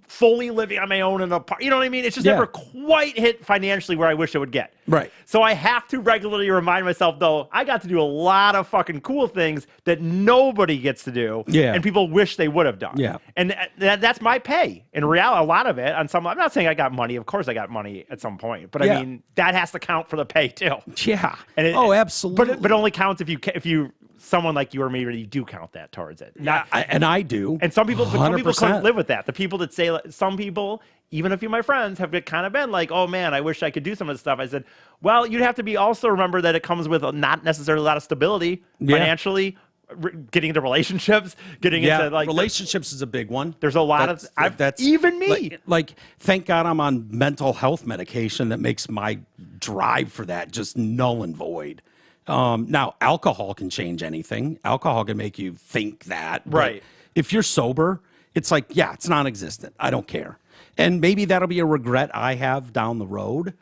Speaker 2: fully living on my own in a park. You know what I mean? It's just never quite hit financially where I wish it would get.
Speaker 1: Right.
Speaker 2: So I have to regularly remind myself, though, I got to do a lot of fucking cool things that nobody gets to do.
Speaker 1: Yeah.
Speaker 2: And people wish they would have done.
Speaker 1: Yeah.
Speaker 2: And that's my pay. In reality, a lot of it, I'm not saying I got money. Of course I got money at some point. But I mean, that has to count for the pay, too.
Speaker 1: Yeah.
Speaker 2: And
Speaker 1: absolutely.
Speaker 2: But it only counts if you someone like you or me really do count that towards it.
Speaker 1: I do.
Speaker 2: And some people
Speaker 1: 100%.
Speaker 2: couldn't live with that. The people that say, some people, even a few of my friends, have kind of been like, oh man, I wish I could do some of this stuff. I said, well, you'd have to be also remember that it comes with not necessarily a lot of stability financially, getting into relationships, getting into like
Speaker 1: relationships is a big one.
Speaker 2: There's a lot that's even me.
Speaker 1: Like, thank God I'm on mental health medication that makes my drive for that just null and void. Now, alcohol can change anything. Alcohol can make you think that.
Speaker 2: Right.
Speaker 1: If you're sober, it's like, it's non-existent. I don't care. And maybe that'll be a regret I have down the road.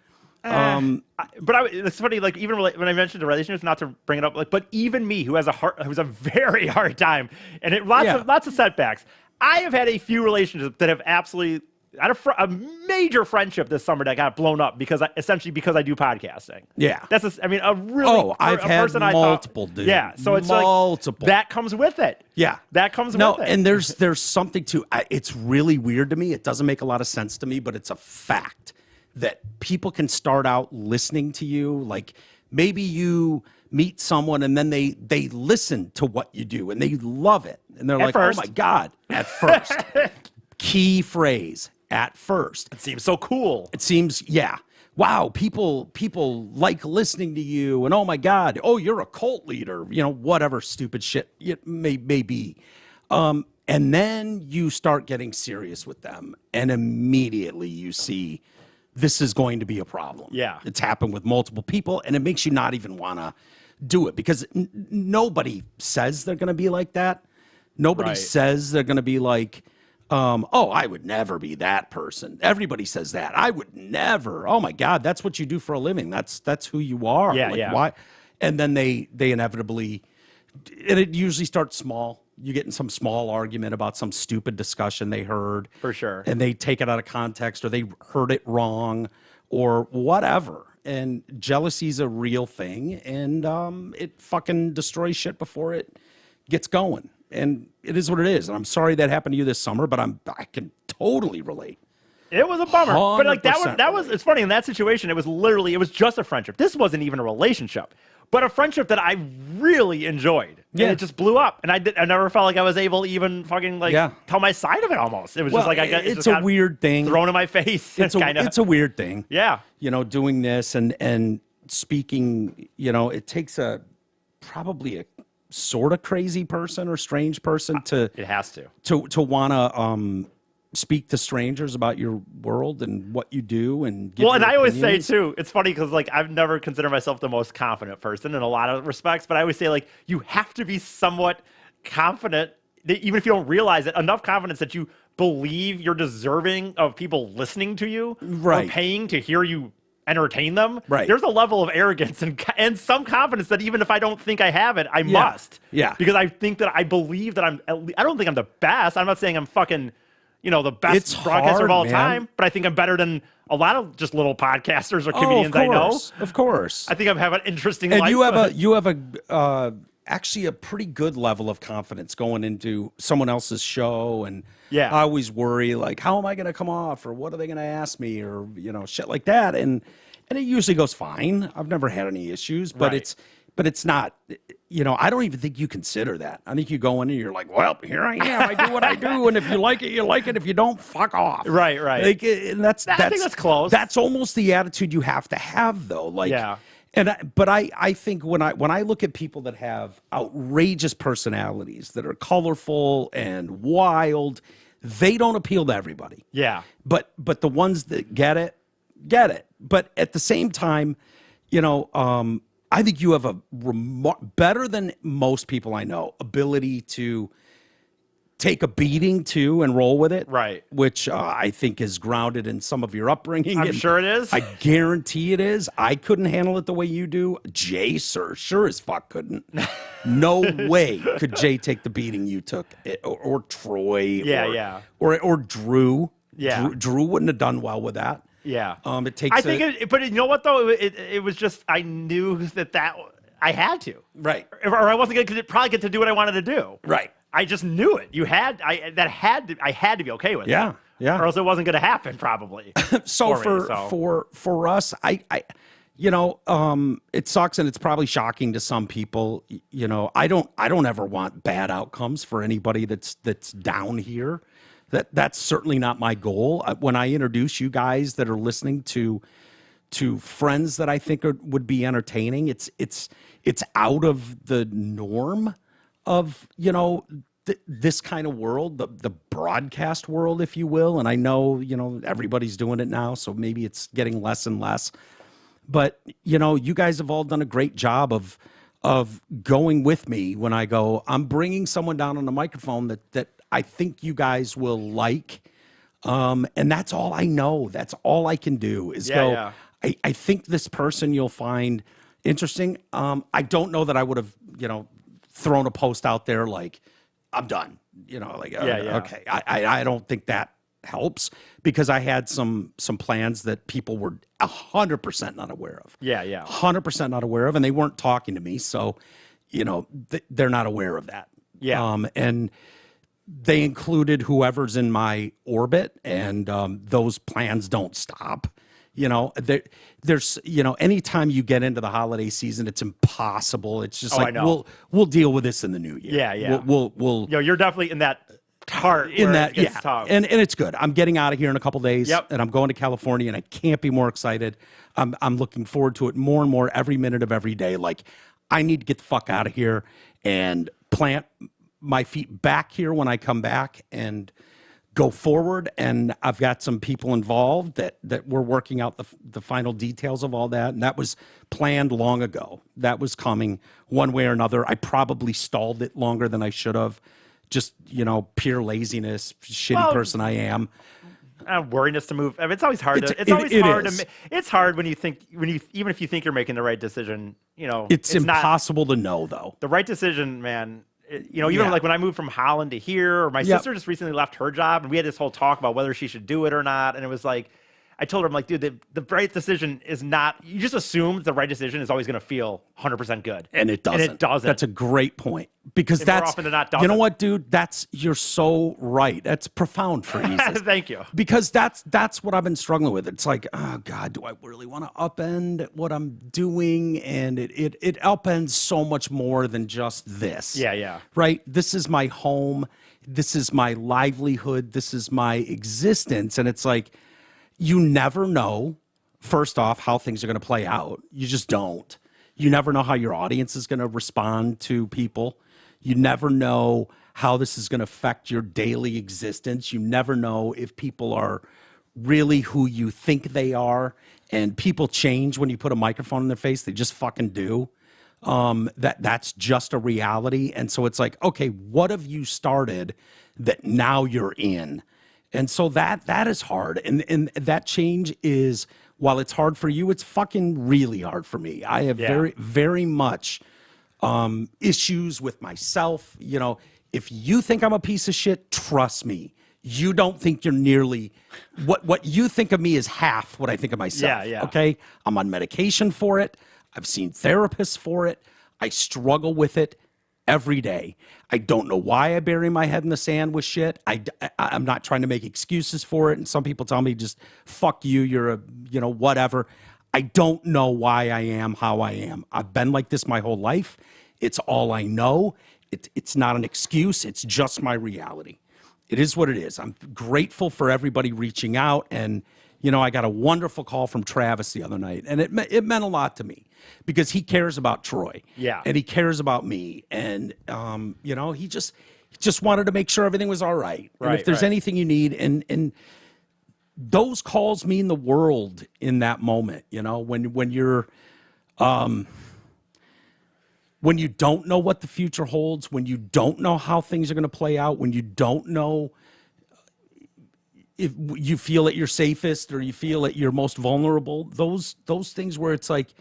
Speaker 2: It's funny, like even when I mentioned the relationships, not to bring it up, like, but even me, who has a very hard time, and lots of setbacks. I have had a few relationships that have absolutely. I had a major friendship this summer that got blown up essentially because I do podcasting.
Speaker 1: Yeah,
Speaker 2: a really.
Speaker 1: I've had multiple, dude.
Speaker 2: Yeah, so it's multiple. Like, that comes with it.
Speaker 1: Yeah,
Speaker 2: that comes with it.
Speaker 1: And there's something to. It's really weird to me. It doesn't make a lot of sense to me, but it's a fact that people can start out listening to you. Like maybe you meet someone and then they listen to what you do and they love it and they're like, first. Oh my God, at first. Key phrase. At first.
Speaker 2: It seems so cool.
Speaker 1: It seems, yeah. Wow, people like listening to you, and oh my God, oh, you're a cult leader, whatever stupid shit it may be. And then you start getting serious with them, and immediately you see this is going to be a problem.
Speaker 2: Yeah.
Speaker 1: It's happened with multiple people, and it makes you not even want to do it because nobody says they're going to be like that. Nobody says they're going to be like, I would never be that person. Everybody says that. I would never. Oh my God, that's what you do for a living. That's who you are.
Speaker 2: Yeah,
Speaker 1: Why? And then they inevitably, and it usually starts small. You get in some small argument about some stupid discussion they heard.
Speaker 2: For sure.
Speaker 1: And they take it out of context or they heard it wrong or whatever. And jealousy's a real thing, and it fucking destroys shit before it gets going. And it is what it is. And I'm sorry that happened to you this summer, but I can totally relate.
Speaker 2: It was a bummer. But like that was it's funny in that situation, it was just a friendship. This wasn't even a relationship, but a friendship that I really enjoyed. Yeah. And it just blew up. And I never felt like I was able to even fucking tell my side of it almost. It was just like
Speaker 1: it's a weird thing.
Speaker 2: Thrown in my face.
Speaker 1: It's a weird thing.
Speaker 2: Yeah.
Speaker 1: Doing this and speaking, it takes probably a sort of crazy person or strange person to want to speak to strangers about your world and what you do and give
Speaker 2: and I always say too, it's funny because like I've never considered myself the most confident person in a lot of respects, but I always say like you have to be somewhat confident that even if you don't realize it, enough confidence that you believe you're deserving of people listening to you or paying to hear you entertain them.
Speaker 1: Right.
Speaker 2: There's a level of arrogance and some confidence that even if I don't think I have it, I must.
Speaker 1: Yeah.
Speaker 2: Because I think that I believe that I don't think I'm the best. I'm not saying I'm fucking, the best broadcaster of all time, but I think I'm better than a lot of just little podcasters or comedians I know.
Speaker 1: Of course.
Speaker 2: I think I have an interesting
Speaker 1: life.
Speaker 2: And
Speaker 1: you have actually a pretty good level of confidence going into someone else's show, and I always worry like, how am I going to come off, or what are they going to ask me, or shit like that, and it usually goes fine. I've never had any issues, but it's not. I don't even think you consider that. I think you go in and you're like, well, here I am. I do what I do, and if you like it, you like it. If you don't, fuck off.
Speaker 2: Right.
Speaker 1: Like, and I think
Speaker 2: that's close.
Speaker 1: That's almost the attitude you have to have, though. Like, but I think when I look at people that have outrageous personalities that are colorful and wild, they don't appeal to everybody.
Speaker 2: Yeah.
Speaker 1: But the ones that get it. But at the same time, I think you have a better than most people I know ability to take a beating too and roll with it.
Speaker 2: Right.
Speaker 1: Which I think is grounded in some of your upbringing.
Speaker 2: I'm sure it is.
Speaker 1: I guarantee it is. I couldn't handle it the way you do. Jay, sure as fuck couldn't. No way could Jay take the beating you took, or Troy. Or Drew.
Speaker 2: Yeah.
Speaker 1: Drew wouldn't have done well with that.
Speaker 2: Yeah.
Speaker 1: It takes.
Speaker 2: But you know what though? It was just I knew that I had to.
Speaker 1: Right.
Speaker 2: Or I wasn't going to probably get to do what I wanted to do.
Speaker 1: Right.
Speaker 2: I just knew it. I had to be okay with it.
Speaker 1: Yeah.
Speaker 2: Or else it wasn't going to happen probably.
Speaker 1: For us, it sucks and it's probably shocking to some people. I don't ever want bad outcomes for anybody that's down here. That's certainly not my goal. When I introduce you guys that are listening to friends that I think would be entertaining, it's out of the norm of this kind of world, the broadcast world, if you will. And I know everybody's doing it now, so maybe it's getting less and less. But you guys have all done a great job of going with me when I go. I'm bringing someone down on the microphone that I think you guys will like, And that's all I know. That's all I can do is go. Yeah. I think this person you'll find interesting. I don't know that I would have, thrown a post out there like, I'm done. Okay. I don't think that helps because I had some plans that people were 100% not aware of. 100% not aware of, and they weren't talking to me. So, they're not aware of that. And they included whoever's in my orbit, and those plans don't stop. There's anytime you get into the holiday season, it's impossible. It's just we'll deal with this in the new year. We'll
Speaker 2: you're definitely in that part
Speaker 1: in that
Speaker 2: tough.
Speaker 1: and it's good. I'm getting out of here in a couple days, and I'm going to California, and I can't be more excited. I'm looking forward to it more and more every minute of every day. Like, I need to get the fuck out of here and plant my feet back here when I come back and go forward. And I've got some people involved that we're working out the final details of all that. And that was planned long ago. That was coming one way or another. I probably stalled it longer than I should have. Just, pure laziness, shitty person I am.
Speaker 2: Worriness to move. I mean, it's always hard. It's hard when even if you think you're making the right decision,
Speaker 1: it's impossible to know though.
Speaker 2: The right decision, man. Even like when I moved from Holland to here, or my sister just recently left her job, and we had this whole talk about whether she should do it or not. And it was like, I told her, I'm like, dude, the right decision is not, you just assume the right decision is always going to feel 100% good.
Speaker 1: And it doesn't. That's a great point. Because more often than not, doesn't. You know what, dude? You're so right. That's profound for you.
Speaker 2: Thank you.
Speaker 1: Because that's what I've been struggling with. It's like, oh God, do I really want to upend what I'm doing? And it upends so much more than just this.
Speaker 2: Yeah.
Speaker 1: Right? This is my home. This is my livelihood. This is my existence. And it's like, you never know, first off, how things are going to play out. You just don't. You never know how your audience is going to respond to people. You never know how this is going to affect your daily existence. You never know if people are really who you think they are. And people change when you put a microphone in their face. They just fucking do. That's just a reality. And so it's like, okay, what have you started that now you're in? And so that is hard. And that change is, while it's hard for you, it's fucking really hard for me. I have very, very much issues with myself. If you think I'm a piece of shit, trust me. You don't think you're nearly, what you think of me is half what I think of myself. Okay? I'm on medication for it. I've seen therapists for it. I struggle with it every day. I don't know why I bury my head in the sand with shit. I'm not trying to make excuses for it. And some people tell me just, fuck you, you're a, whatever. I don't know why I am how I am. I've been like this my whole life. It's all I know. It's not an excuse. It's just my reality. It is what it is. I'm grateful for everybody reaching out. And, I got a wonderful call from Travis the other night, and it meant a lot to me because he cares about Troy.
Speaker 2: Yeah.
Speaker 1: And he cares about me. And, he just wanted to make sure everything was all right. And if there's anything you need, and those calls mean the world in that moment, when you're, when you don't know what the future holds, when you don't know how things are going to play out, when you don't know if you feel at your safest or you feel at your most vulnerable, those things where it's like,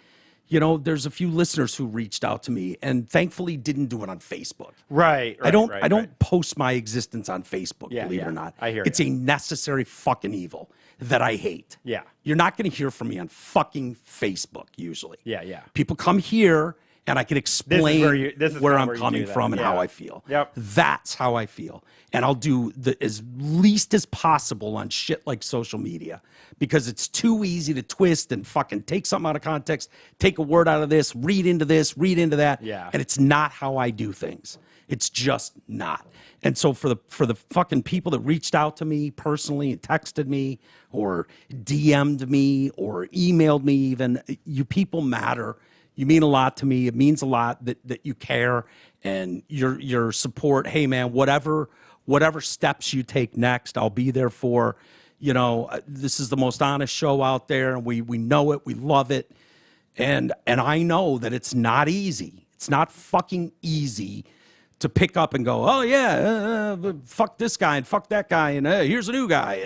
Speaker 1: there's a few listeners who reached out to me and thankfully didn't do it on Facebook.
Speaker 2: Right.
Speaker 1: I don't post my existence on Facebook, believe it or not.
Speaker 2: I hear
Speaker 1: it's a necessary fucking evil that I hate.
Speaker 2: Yeah.
Speaker 1: You're not going to hear from me on fucking Facebook usually.
Speaker 2: Yeah.
Speaker 1: People come here and I can explain where I'm coming from and how I feel.
Speaker 2: Yep.
Speaker 1: That's how I feel. And I'll do as least as possible on shit like social media because it's too easy to twist and fucking take something out of context, take a word out of this, read into that.
Speaker 2: Yeah.
Speaker 1: And it's not how I do things. It's just not. And so for the fucking people that reached out to me personally and texted me or DM'd me or emailed me even, you people matter. You mean a lot to me. It means a lot that you care and your support. Hey man, whatever steps you take next, I'll be there for. This is the most honest show out there, and we know it, we love it, and I know that it's not easy. It's not fucking easy to pick up and go, oh yeah, fuck this guy and fuck that guy, and here's a new guy.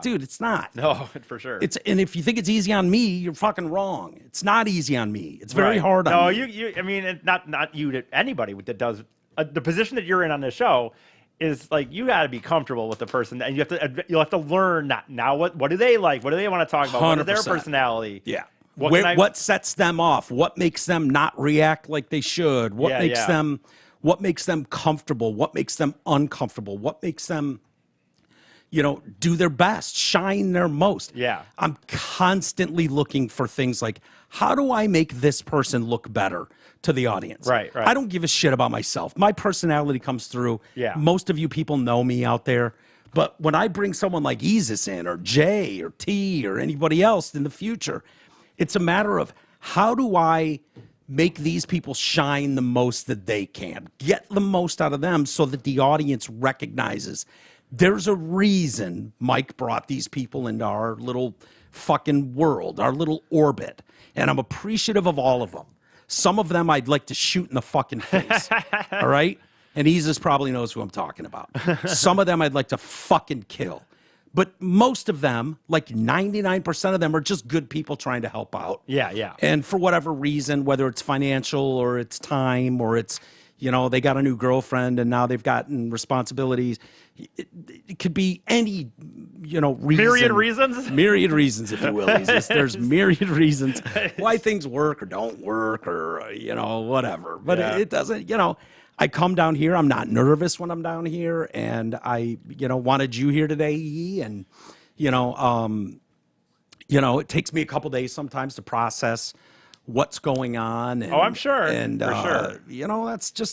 Speaker 1: Dude, it's not.
Speaker 2: No, for sure.
Speaker 1: And if you think it's easy on me, you're fucking wrong. It's not easy on me. It's very hard on me.
Speaker 2: No, I mean, not you, to anybody that does the position that you're in on this show is like, you got to be comfortable with the person, and you'll have to learn now what do they like, what do they want to talk about, 100%. What is their personality?
Speaker 1: Yeah. What sets them off? What makes them not react like they should? What makes them comfortable? What makes them uncomfortable? What makes them, do their best, shine their most?
Speaker 2: Yeah.
Speaker 1: I'm constantly looking for things like, how do I make this person look better to the audience?
Speaker 2: Right.
Speaker 1: I don't give a shit about myself. My personality comes through.
Speaker 2: Yeah.
Speaker 1: Most of you people know me out there. But when I bring someone like Easus in, or Jay, or T, or anybody else in the future, it's a matter of, how do I make these people shine the most that they can, get the most out of them, so that the audience recognizes there's a reason Mike brought these people into our little fucking world, our little orbit. And I'm appreciative of all of them. Some of them I'd like to shoot in the fucking face. All right? And Easus probably knows who I'm talking about. Some of them I'd like to fucking kill. But most of them, like 99% of them, are just good people trying to help out.
Speaker 2: Yeah.
Speaker 1: And for whatever reason, whether it's financial or it's time or it's, they got a new girlfriend and now they've gotten responsibilities. It could be any, reason.
Speaker 2: Myriad reasons?
Speaker 1: Myriad reasons, if you will. There's myriad reasons why things work or don't work or, whatever. But it doesn't, I come down here. I'm not nervous when I'm down here, and I, wanted you here today, E, and it takes me a couple days sometimes to process what's going on. And,
Speaker 2: I'm sure.
Speaker 1: And
Speaker 2: for sure.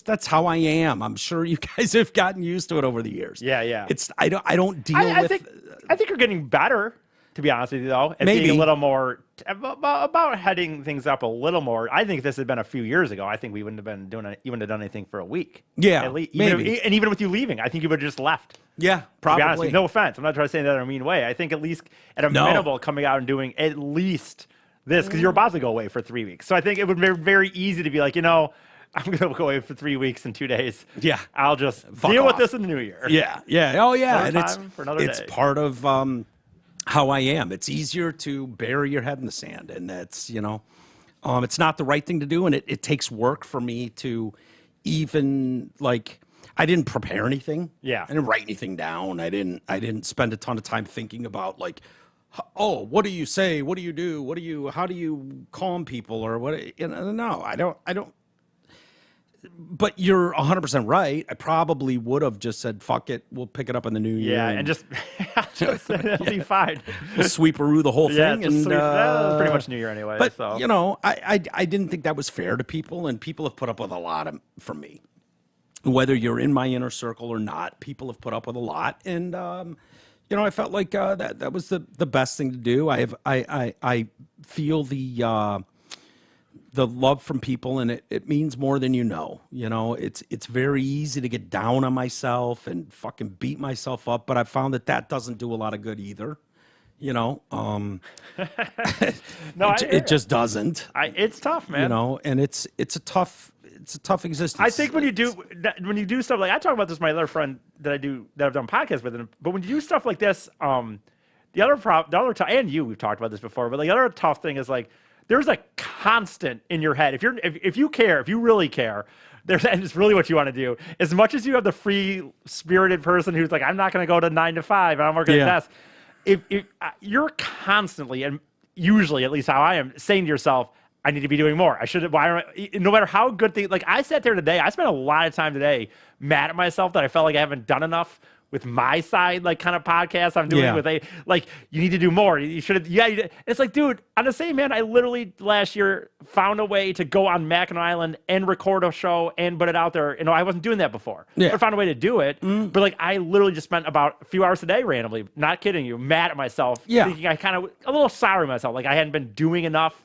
Speaker 1: That's how I am. I'm sure you guys have gotten used to it over the years.
Speaker 2: Yeah.
Speaker 1: I don't deal with.
Speaker 2: I think you're getting better, to be honest with you, though, and being a little more about heading things up a little more. I think if this had been a few years ago, I think we wouldn't have been you wouldn't have done anything for a week.
Speaker 1: Yeah,
Speaker 2: at least,
Speaker 1: maybe.
Speaker 2: Even with you leaving, I think you would have just left.
Speaker 1: Yeah, probably.
Speaker 2: To be honest with you, no offense, I'm not trying to say that in a mean way. I think at least at a minimum, coming out and doing at least this, because you're about to go away for 3 weeks. So I think it would be very easy to be like, I'm going to go away for 3 weeks and 2 days.
Speaker 1: Yeah,
Speaker 2: I'll just deal with this in the new year.
Speaker 1: Yeah. Oh yeah,
Speaker 2: and it's
Speaker 1: part of how I am. It's easier to bury your head in the sand, and that's it's not the right thing to do, and it takes work for me to even I didn't prepare anything.
Speaker 2: Yeah,
Speaker 1: I didn't write anything down. I didn't spend a ton of time thinking about what do you say? What do you do? How do you calm people or what? No, I don't. But you're 100% right. I probably would have just said, fuck it, we'll pick it up in the new year.
Speaker 2: Yeah, and just it'll be fine.
Speaker 1: We'll sweep-a-roo the whole thing.
Speaker 2: That's pretty much New Year anyway.
Speaker 1: But,
Speaker 2: so.
Speaker 1: I didn't think that was fair to people, and people have put up with a lot from me. Whether you're in my inner circle or not, people have put up with a lot. And, I felt like that was the best thing to do. I feel the love from people, and it means more than you know. It's very easy to get down on myself and fucking beat myself up, but I found that doesn't do a lot of good either.
Speaker 2: No,
Speaker 1: it just doesn't.
Speaker 2: It's tough, man.
Speaker 1: And it's a tough existence.
Speaker 2: I think when you do stuff like, I talk about this with my other friend that I've done podcasts with, but when you do stuff like this, the other and we've talked about this before, but the other tough thing is there's a constant in your head. If you really care, and it's really what you want to do. As much as you have the free-spirited person who's like, I'm not going to go to 9 to 5, and I'm working at desk. If you're constantly, and usually, at least how I am, saying to yourself, I need to be doing more. No matter how good things, I sat there today, I spent a lot of time today mad at myself that I felt like I haven't done enough with my side, kind of podcast I'm doing with you need to do more. You should have, it's dude, I'm the same man. I literally last year found a way to go on Mackinac Island and record a show and put it out there. I wasn't doing that before. Yeah. I found a way to do it. But I literally just spent about a few hours a day randomly, not kidding you, mad at myself. Yeah. Thinking I kind of, a little sorry myself. I hadn't been doing enough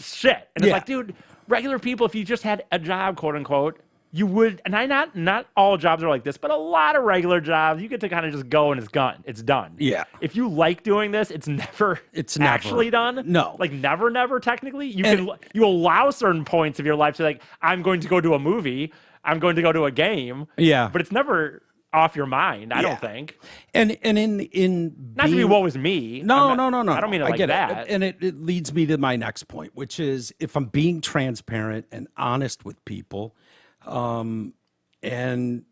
Speaker 2: shit. And it's dude, regular people, if you just had a job, quote unquote, you would, and not all jobs are like this, but a lot of regular jobs, you get to kind of just go and it's done. Yeah. If you like doing this, it's never actually done. No. Never technically. You allow certain points of your life to I'm going to go to a movie. I'm going to go to a game.
Speaker 1: Yeah.
Speaker 2: But it's never off your mind, I don't think.
Speaker 1: And in
Speaker 2: not to be woe is me.
Speaker 1: No. I
Speaker 2: don't mean it like that.
Speaker 1: And it leads me to my next point, which is if I'm being transparent and honest with people, and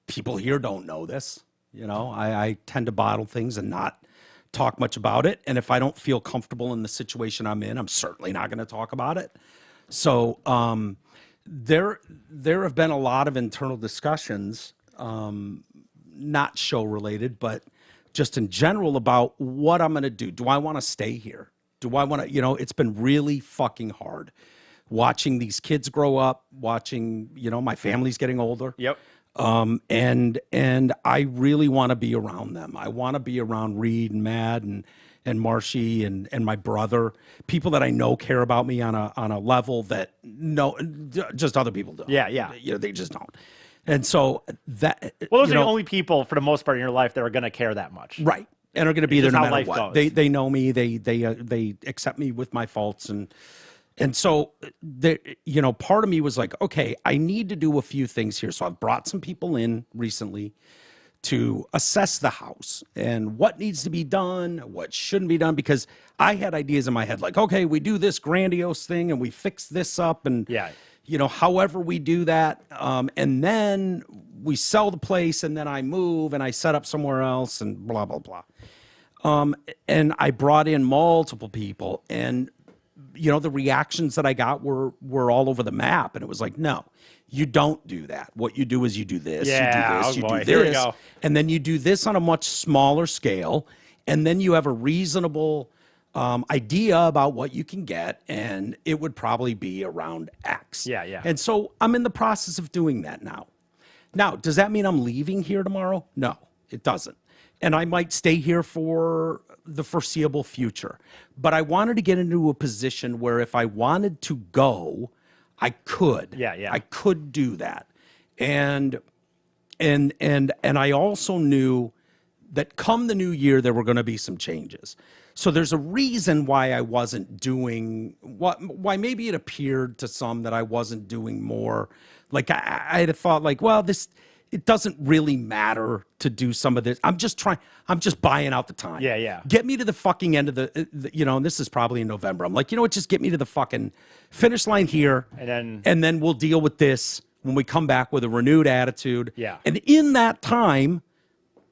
Speaker 1: people here don't know this, I tend to bottle things and not talk much about it. And if I don't feel comfortable in the situation I'm in, I'm certainly not going to talk about it. So there have been a lot of internal discussions, not show related, but just in general about what I'm going to do. Do I want to stay here? Do I want to, it's been really fucking hard watching these kids grow up, watching, my family's getting older.
Speaker 2: Yep.
Speaker 1: And I really want to be around them. I want to be around Reed and Matt and Marshy and my brother, people that I know care about me on a level that just other people don't.
Speaker 2: Yeah.
Speaker 1: They just don't. And so that,
Speaker 2: those are the only people for the most part in your life that are going to care that much.
Speaker 1: Right. And are going to be there no matter what.
Speaker 2: Goes.
Speaker 1: They know me. They accept me with my faults. And so, part of me was like, okay, I need to do a few things here. So I've brought some people in recently to assess the house and what needs to be done, what shouldn't be done, because I had ideas in my head like, okay, we do this grandiose thing and we fix this up and, however we do that. And then we sell the place and then I move and I set up somewhere else and blah, blah, blah. And I brought in multiple people and, the reactions that I got were all over the map. And it was like, no, you don't do that. What you do is you do this, you do this, you do this. Here we go. And then you do this on a much smaller scale. And then you have a reasonable idea about what you can get. And it would probably be around X.
Speaker 2: Yeah.
Speaker 1: And so I'm in the process of doing that now. Now, does that mean I'm leaving here tomorrow? No, it doesn't. And I might stay here for the foreseeable future. But I wanted to get into a position where if I wanted to go, I could.
Speaker 2: Yeah.
Speaker 1: I could do that. And I also knew that come the new year, there were going to be some changes. So there's a reason why I wasn't doing why maybe it appeared to some that I wasn't doing more. Like I had thought like, well, it doesn't really matter to do some of this. I'm just buying out the time.
Speaker 2: Yeah.
Speaker 1: Get me to the fucking end of the and this is probably in November. I'm like, just get me to the fucking finish line here. And then we'll deal with this when we come back with a renewed attitude.
Speaker 2: Yeah.
Speaker 1: And in that time,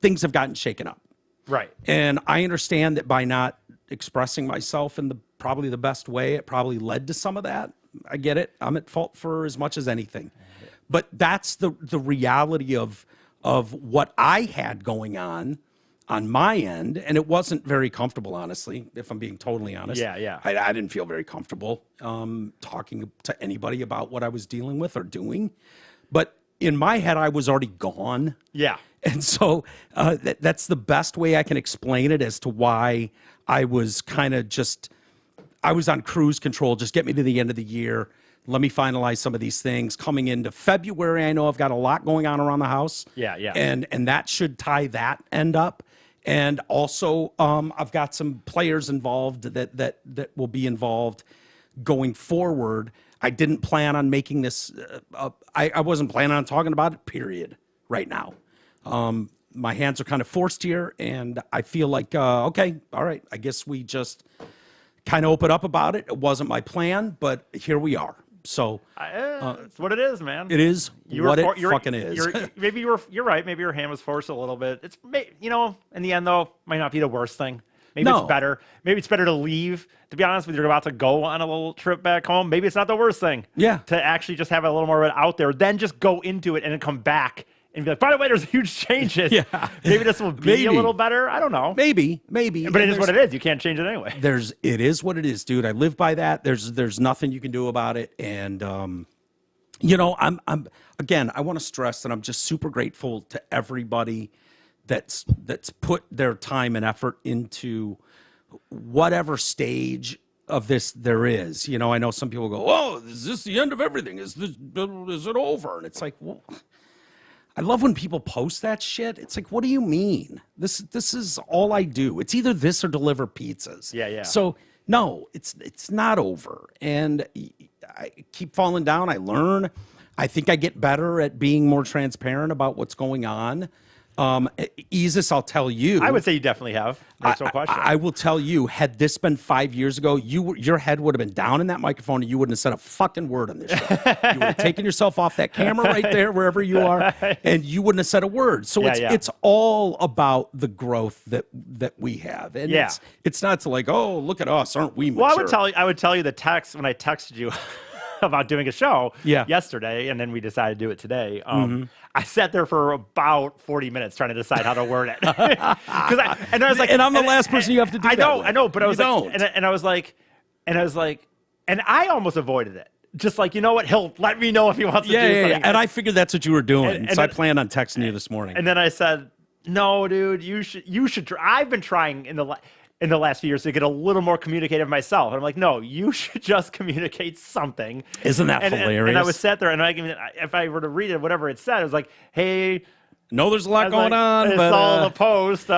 Speaker 1: things have gotten shaken up.
Speaker 2: Right.
Speaker 1: And I understand that by not expressing myself in probably the best way, it probably led to some of that. I get it. I'm at fault for as much as anything. But that's the reality of what I had going on my end, and it wasn't very comfortable, honestly, if I'm being totally honest.
Speaker 2: Yeah.
Speaker 1: I didn't feel very comfortable talking to anybody about what I was dealing with or doing. But in my head, I was already gone.
Speaker 2: Yeah.
Speaker 1: And so that's the best way I can explain it as to why I was kind of I was on cruise control. Just get me to the end of the year. Let me finalize some of these things. Coming into February, I know I've got a lot going on around the house.
Speaker 2: Yeah.
Speaker 1: And that should tie that end up. And also, I've got some players involved that will be involved going forward. I didn't plan on making this. I wasn't planning on talking about it, period, right now. My hands are kind of forced here, and I feel like, okay, all right, I guess we just kind of open up about it. It wasn't my plan, but here we are. So
Speaker 2: it's what it is, man.
Speaker 1: It is what it fucking is.
Speaker 2: Maybe you're right. Maybe your hand was forced a little bit. It's in the end though, might not be the worst thing. Maybe it's better. Maybe it's better to leave. To be honest with you, you're about to go on a little trip back home. Maybe it's not the worst thing.
Speaker 1: Yeah.
Speaker 2: To actually just have a little more of it out there, then just go into it and then come back and be like, by the way, there's huge changes.
Speaker 1: Yeah.
Speaker 2: Maybe this will be a little better. I don't know.
Speaker 1: Maybe.
Speaker 2: But it is what it is. You can't change it anyway.
Speaker 1: It is what it is, dude. I live by that. There's nothing you can do about it. And I'm again, I want to stress that I'm just super grateful to everybody that's put their time and effort into whatever stage of this there is. I know some people go, "Oh, is this the end of everything? Is it over?" And it's like, well, I love when people post that shit. It's like, what do you mean? This is all I do. It's either this or deliver pizzas.
Speaker 2: Yeah.
Speaker 1: So no, it's not over. And I keep falling down. I learn. I think I get better at being more transparent about what's going on. Isis, I'll tell you.
Speaker 2: I would say you definitely have. There's no question.
Speaker 1: I will tell you, had this been 5 years ago, your head would have been down in that microphone and you wouldn't have said a fucking word on this show. You would have taken yourself off that camera right there, wherever you are, and you wouldn't have said a word. So it's all about the growth that we have. And it's not like, oh, look at us, aren't we mature?
Speaker 2: Well, I would tell you the text when I texted you about doing a show yesterday, and then we decided to do it today. I sat there for about 40 minutes trying to decide how to word it. I was like,
Speaker 1: and I'm the last person you have to do that with.
Speaker 2: I know, but I was like, and I almost avoided it. Just like, you know what? He'll let me know if he wants to do something. Yeah.
Speaker 1: And I figured that's what you were doing. So I planned on texting you this morning.
Speaker 2: And then I said, no, dude, you should try. I've been trying in the last few years to get a little more communicative myself. And I'm like, no, you should just communicate something.
Speaker 1: Isn't that hilarious?
Speaker 2: And I was sat there, and if I were to read it, whatever it said, it was like, hey,
Speaker 1: no, there's a lot going on.
Speaker 2: It's all the post.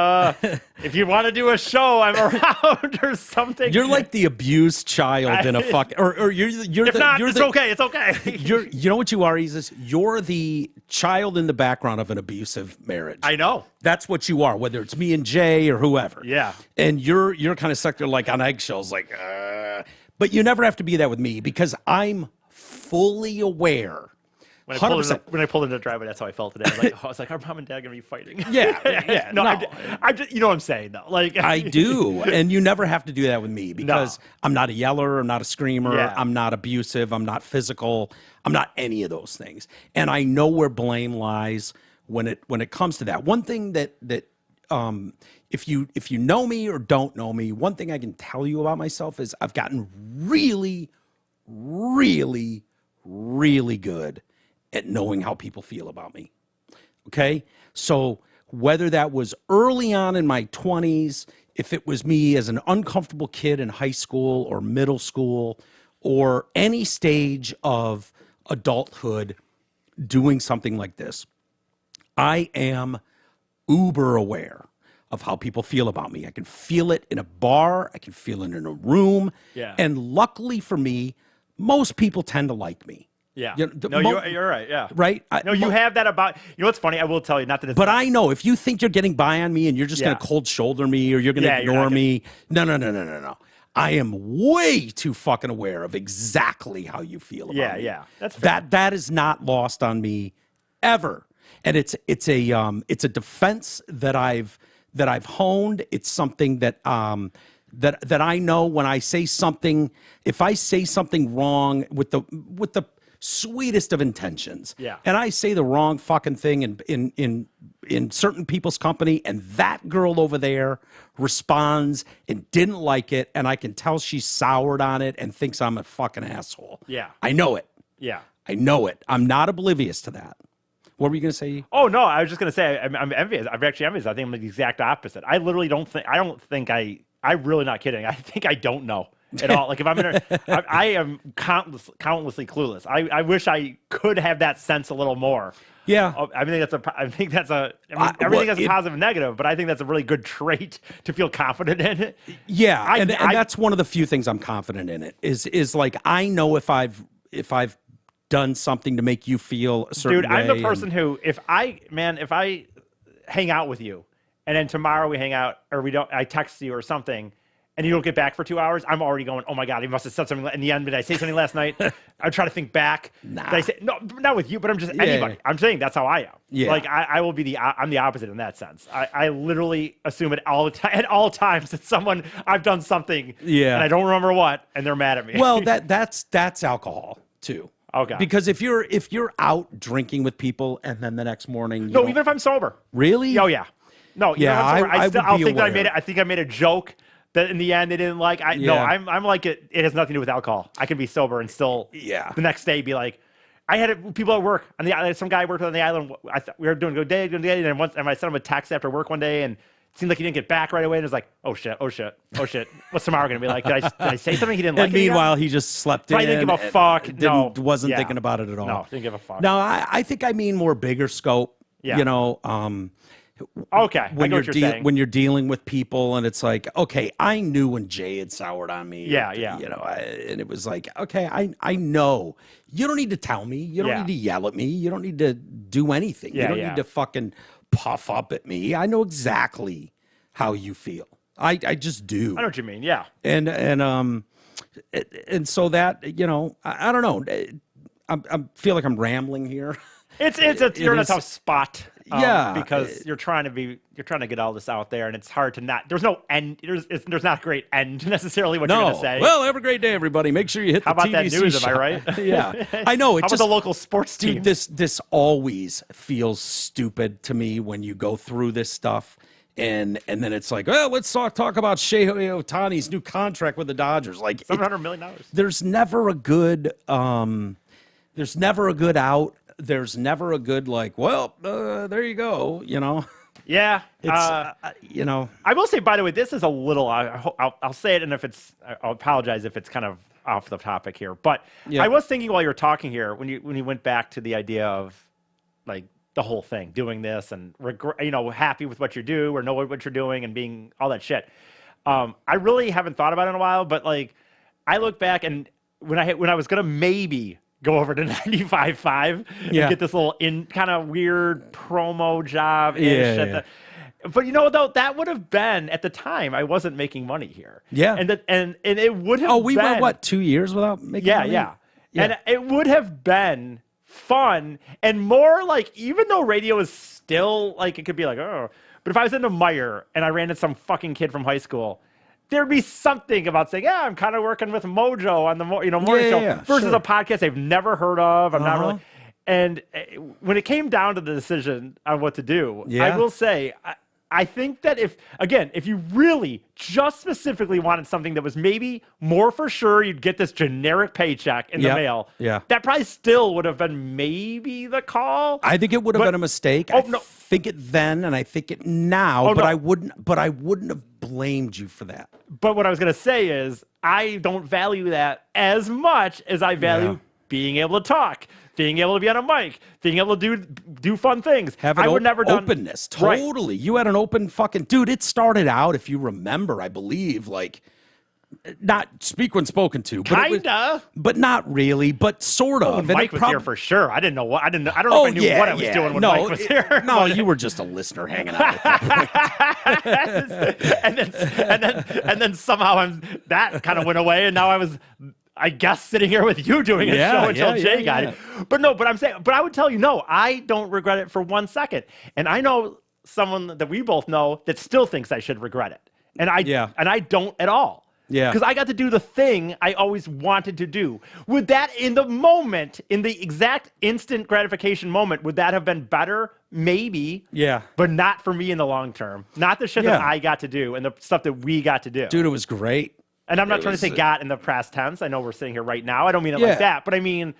Speaker 2: If you want to do a show, I'm around or something.
Speaker 1: You're like the abused child in a or you're
Speaker 2: it's okay. It's okay.
Speaker 1: You know what you are, Isis? You're the child in the background of an abusive marriage.
Speaker 2: I know.
Speaker 1: That's what you are, whether it's me and Jay or whoever.
Speaker 2: Yeah.
Speaker 1: And you're kind of stuck there like on eggshells, like, but you never have to be that with me because I'm fully aware.
Speaker 2: When I pulled into the driveway, that's how I felt today. I was like, are mom and dad going to be fighting?
Speaker 1: Yeah.
Speaker 2: No. I just, you know what I'm saying, though. Like,
Speaker 1: I do. And you never have to do that with me because I'm not a yeller. I'm not a screamer. Yeah. I'm not abusive. I'm not physical. I'm not any of those things. And I know where blame lies when it comes to that. One thing that if you know me or don't know me, one thing I can tell you about myself is I've gotten really, really, really good at knowing how people feel about me. Okay? So whether that was early on in my 20s, if it was me as an uncomfortable kid in high school or middle school, or any stage of adulthood doing something like this, I am uber aware of how people feel about me. I can feel it in a bar. I can feel it in a room.
Speaker 2: Yeah.
Speaker 1: And luckily for me, most people tend to like me.
Speaker 2: Yeah. You're right. Yeah.
Speaker 1: Right?
Speaker 2: You have that about, you know what's funny? I will tell you, not that it's.
Speaker 1: But I know if you think you're getting by on me and you're just going to cold shoulder me or you're going to ignore me. No. I am way too fucking aware of exactly how you feel about me.
Speaker 2: Yeah. That's fair.
Speaker 1: That is not lost on me ever. And it's a defense that I've honed. It's something that that I know when I say something, if I say something wrong with the sweetest of intentions, and I say the wrong fucking thing in certain people's company, and that girl over there responds and didn't like it, and I can tell she's soured on it and thinks I'm a fucking asshole.
Speaker 2: Yeah.
Speaker 1: I know it.
Speaker 2: Yeah.
Speaker 1: I know it. I'm not oblivious to that. What were you going to say?
Speaker 2: Oh, no, I was just going to say, I'm envious. I'm actually envious. I think I'm the exact opposite. I literally don't think, I'm really not kidding. I think I don't know at all. Like if I'm in I am countlessly clueless. I wish I could have that sense a little more.
Speaker 1: Yeah.
Speaker 2: everything has a positive and negative, but I think that's a really good trait to feel confident in it.
Speaker 1: Yeah. And that's one of the few things I'm confident in it is like, I know if I've done something to make you feel a certain way.
Speaker 2: Dude, I'm the person who, if I hang out with you and then tomorrow we hang out or I text you or something and you don't get back for 2 hours, I'm already going, oh my God, he must have said something. In the end, did I say something last night? I try to think back.
Speaker 1: Nah.
Speaker 2: Did I say, no, not with you, but I'm just anybody. I'm saying that's how I am.
Speaker 1: Yeah.
Speaker 2: Like I will be I'm the opposite in that sense. I literally assume it at all times that someone, I've done something and I don't remember what, and they're mad at me.
Speaker 1: Well, that's alcohol too.
Speaker 2: Okay.
Speaker 1: Because if you're out drinking with people and then the next morning,
Speaker 2: even if I'm sober.
Speaker 1: Really?
Speaker 2: Oh yeah. No,
Speaker 1: yeah.
Speaker 2: I'll think that I think I made a joke that in the end they didn't like. No, I'm like it. It has nothing to do with alcohol. I can be sober and still the next day be like, I had people at work on the island. Some guy worked on the island. I thought we were doing good day, and I sent him a text after work one day and. It seemed like he didn't get back right away, and it was like, oh shit. What's tomorrow going to be like? Did I say something he didn't like?
Speaker 1: And meanwhile, he just slept in.
Speaker 2: I didn't give a fuck.
Speaker 1: Wasn't thinking about it at all.
Speaker 2: No, didn't give a fuck.
Speaker 1: No, I think I mean more bigger scope.
Speaker 2: Yeah.
Speaker 1: You know,
Speaker 2: Okay,
Speaker 1: when
Speaker 2: I know what you're saying.
Speaker 1: When you're dealing with people, and it's like, okay, I knew when Jay had soured on me.
Speaker 2: Yeah.
Speaker 1: You know, and it was like, okay, I know. You don't need to tell me. You don't need to yell at me. You don't need to do anything. You don't need to fucking puff up at me. I know exactly how you feel. I just do.
Speaker 2: I know what you mean. Yeah.
Speaker 1: And so that, you know, I don't know. I feel like I'm rambling here.
Speaker 2: You're in a tough spot. Because you're trying to get all this out there, and it's hard to not. There's no end. There's not a great end necessarily. What you're going to say.
Speaker 1: Well, have a great day, everybody. Make sure you hit
Speaker 2: How
Speaker 1: the
Speaker 2: about
Speaker 1: TDC
Speaker 2: that news?
Speaker 1: shop.
Speaker 2: Am I right?
Speaker 1: Yeah, I know.
Speaker 2: How about the local sports team?
Speaker 1: Dude, this always feels stupid to me when you go through this stuff. And then it's like, well, let's talk about Shohei Ohtani's new contract with the Dodgers. Like
Speaker 2: $700 million.
Speaker 1: There's never a good out. There's never a good like, well, there you go, you know.
Speaker 2: Yeah,
Speaker 1: it's you know.
Speaker 2: I will say, by the way, this is a little. I'll say it, and I'll apologize if it's kind of off the topic here. But I was thinking while you were talking here, when you went back to the idea of like the whole thing, doing this and happy with what you do or know what you're doing and being all that shit. I really haven't thought about it in a while, but like I look back and when I was gonna maybe go over to 95.5 and get this little kind of weird promo job. But though, that would have been at the time I wasn't making money here.
Speaker 1: Yeah,
Speaker 2: and it would have.
Speaker 1: Oh, we went what 2 years without making money?
Speaker 2: Yeah, and it would have been fun and more like, even though radio is still like, it could be like, oh, but if I was into Meyer and I ran into some fucking kid from high school, there'd be something about saying, yeah, I'm kind of working with Mojo on the morning show versus a podcast they've never heard of. I'm not really. And when it came down to the decision on what to do, I will say, I think that if you really just specifically wanted something that was maybe more for sure, you'd get this generic paycheck in the mail.
Speaker 1: Yeah.
Speaker 2: That probably still would have been maybe the call.
Speaker 1: I think it would have been a mistake. I think it then, and I think it now, I wouldn't have blamed you for that.
Speaker 2: But what I was going to say is, I don't value that as much as I value being able to talk, being able to be on a mic, being able to do fun things.
Speaker 1: Have an openness. Totally. Right. You had an open fucking... Dude, it started out, if you remember, I believe, like... Not speak when spoken to, but
Speaker 2: kinda,
Speaker 1: but not really, but sort of.
Speaker 2: Mike was here for sure. I didn't know what I don't know if I knew what I was doing when Mike was here.
Speaker 1: No, you were just a listener hanging out at that
Speaker 2: point. and then somehow that kind of went away, and now I guess sitting here with you doing a show until Jay got it. But I would tell you, no, I don't regret it for 1 second. And I know someone that we both know that still thinks I should regret it, and I don't at all.
Speaker 1: Yeah.
Speaker 2: Because I got to do the thing I always wanted to do. Would that, in the moment, in the exact instant gratification moment, would that have been better? Maybe.
Speaker 1: Yeah.
Speaker 2: But not for me in the long term. Not the shit that I got to do and the stuff that we got to do.
Speaker 1: Dude, it was great.
Speaker 2: And I'm not trying to say got in the past tense. I know we're sitting here right now. I don't mean it like that. But I mean...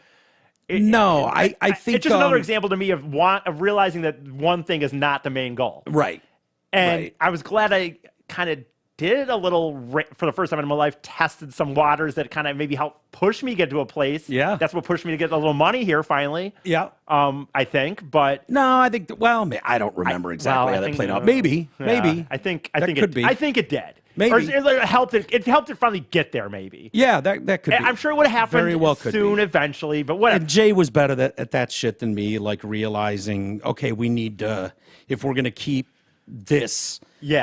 Speaker 1: I think...
Speaker 2: It's just another example to me of realizing that one thing is not the main goal.
Speaker 1: Right.
Speaker 2: And I was glad I kind of did a little, for the first time in my life, tested some waters that kind of maybe helped push me get to a place.
Speaker 1: Yeah.
Speaker 2: That's what pushed me to get a little money here finally.
Speaker 1: Yeah.
Speaker 2: I think, but...
Speaker 1: No, I think, I don't remember exactly how that played out. Maybe.
Speaker 2: I think it did.
Speaker 1: Maybe.
Speaker 2: Or it helped it finally get there, maybe.
Speaker 1: Yeah, that could be.
Speaker 2: I'm sure it would have happened
Speaker 1: Very well could
Speaker 2: soon,
Speaker 1: be.
Speaker 2: Eventually, but whatever.
Speaker 1: And Jay was better at that shit than me, like realizing, okay, we need to, if we're going to keep this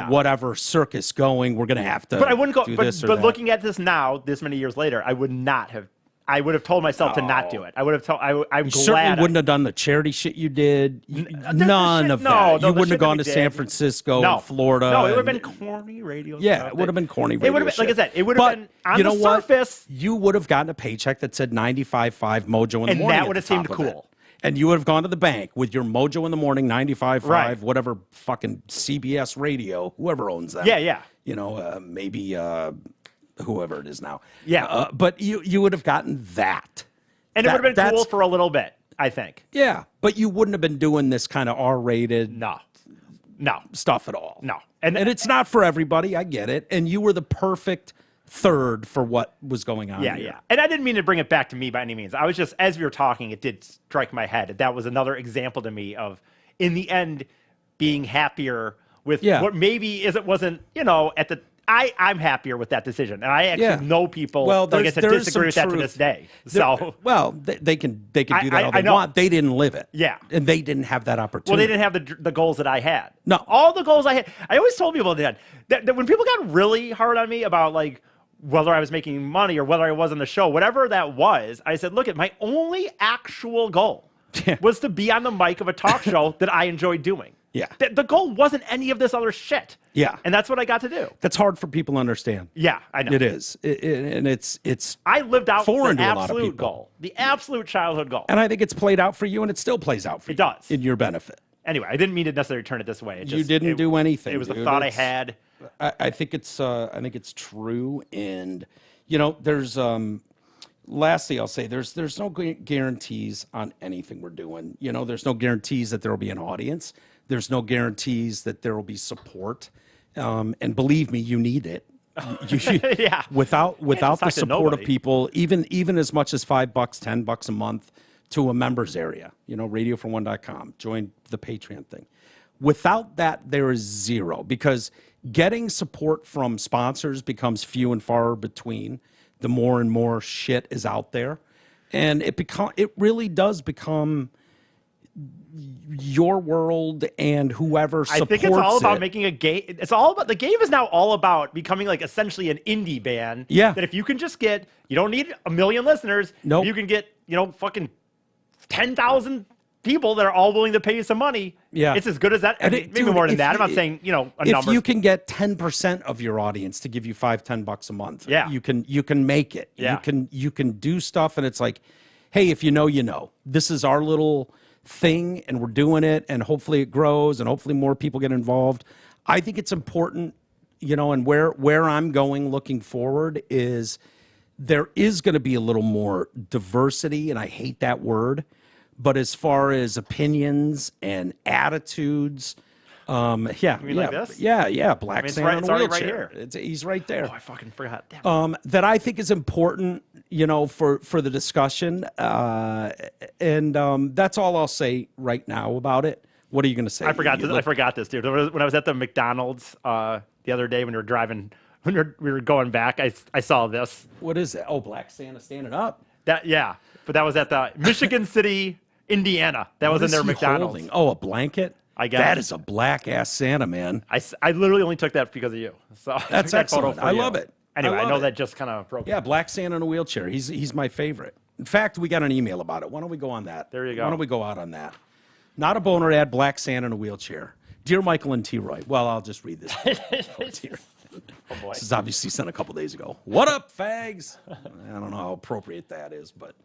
Speaker 1: whatever circus going, we're going to have to
Speaker 2: But I wouldn't go,
Speaker 1: do
Speaker 2: but
Speaker 1: this or
Speaker 2: but
Speaker 1: that.
Speaker 2: looking at this now, this many years later, I would have told myself to not do it. I would have told. I'm glad.
Speaker 1: Certainly wouldn't have done the charity shit you did. None of that. You wouldn't have gone to San Francisco, Florida.
Speaker 2: No, it would have been corny radio.
Speaker 1: Yeah, it would have been corny radio.
Speaker 2: It would have been, like I said, it would have been on the surface.
Speaker 1: You would have gotten a paycheck that said 95.5 Mojo in the morning,
Speaker 2: and that would have seemed cool.
Speaker 1: And you would have gone to the bank with your Mojo in the Morning, 95.5, whatever fucking CBS radio, whoever owns that.
Speaker 2: Yeah.
Speaker 1: Maybe whoever it is now.
Speaker 2: Yeah.
Speaker 1: But you would have gotten that.
Speaker 2: And it would have been cool for a little bit, I think.
Speaker 1: Yeah. But you wouldn't have been doing this kind of R-rated stuff at all.
Speaker 2: No.
Speaker 1: And it's not for everybody. I get it. And you were the perfect third for what was going on.
Speaker 2: Yeah. And I didn't mean to bring it back to me by any means. I was just, as we were talking, it did strike my head. That was another example to me of, in the end, being happier with what maybe wasn't, at the I'm happier with that decision, and I actually know people that get to disagree with that to this day. So,
Speaker 1: they can do that all they want. They didn't live it, and they didn't have that opportunity.
Speaker 2: Well, they didn't have the goals that I had.
Speaker 1: No,
Speaker 2: all the goals I had. I always told people that when people got really hard on me about like whether I was making money or whether I was on the show, whatever that was, I said, look, my only actual goal was to be on the mic of a talk show that I enjoyed doing.
Speaker 1: Yeah.
Speaker 2: The goal wasn't any of this other shit.
Speaker 1: Yeah.
Speaker 2: And that's what I got to do.
Speaker 1: That's hard for people to understand.
Speaker 2: Yeah, I know.
Speaker 1: It is. And it's
Speaker 2: I lived out
Speaker 1: foreign
Speaker 2: the
Speaker 1: to a lot of
Speaker 2: absolute
Speaker 1: people.
Speaker 2: goal. The absolute childhood goal.
Speaker 1: And I think it's played out for you, and it still plays out for you.
Speaker 2: It does.
Speaker 1: In your benefit.
Speaker 2: Anyway, I didn't mean to necessarily turn it this way.
Speaker 1: You didn't do anything.
Speaker 2: It was the thought I had.
Speaker 1: I think it's true. And, there's... Lastly, I'll say there's no guarantees on anything we're doing. There's no guarantees that there will be an audience. There's no guarantees that there will be support. And believe me, you need it.
Speaker 2: Yeah.
Speaker 1: Without the support of people, even as much as $5, $10 a month to a members area, radiofor1.com, join the Patreon thing. Without that, there is zero, because getting support from sponsors becomes few and far between. The more and more shit is out there, and it really does become your world and whoever supports it.
Speaker 2: I think it's all about making a game. It's all about, the game is now all about becoming like essentially an indie band.
Speaker 1: Yeah.
Speaker 2: That if you can just get, you don't need 1 million listeners.
Speaker 1: Nope.
Speaker 2: You can get, fucking 10,000 people that are all willing to pay you some money.
Speaker 1: Yeah.
Speaker 2: It's as good as that. And maybe more than that. I'm not saying, a number.
Speaker 1: If you can get 10% of your audience to give you $5-10 a month, you can make it.
Speaker 2: Yeah.
Speaker 1: You can do stuff, and it's like, hey, if you know. This is our little thing, and we're doing it, and hopefully it grows, and hopefully more people get involved. I think it's important, and where I'm going looking forward is there is going to be a little more diversity, and I hate that word. But as far as opinions and attitudes,
Speaker 2: like this?
Speaker 1: Black Santa in a wheelchair. He's right there.
Speaker 2: Oh, I fucking forgot.
Speaker 1: That I think is important, for the discussion. And that's all I'll say right now about it. What are you going to say?
Speaker 2: I forgot this, dude. When I was at the McDonald's the other day when we were driving, we were going back, I saw this.
Speaker 1: What is it? Oh, Black Santa standing up.
Speaker 2: But that was at the Michigan City, Indiana. That was in their McDonald's.
Speaker 1: Holding? Oh, a blanket?
Speaker 2: I guess.
Speaker 1: That is a black-ass Santa, man.
Speaker 2: I literally only took that because of you. So
Speaker 1: that's excellent. I love it.
Speaker 2: Anyway, I know that just kind of broke.
Speaker 1: Yeah, Black Santa in a wheelchair. He's my favorite. In fact, we got an email about it. Why don't we go on that?
Speaker 2: There you go.
Speaker 1: Why don't we go out on that? Not a boner ad, Black Santa in a wheelchair. Dear Michael and T. Roy. Well, I'll just read this.
Speaker 2: Oh, boy.
Speaker 1: This is obviously sent a couple days ago. What up, fags? I don't know how appropriate that is, but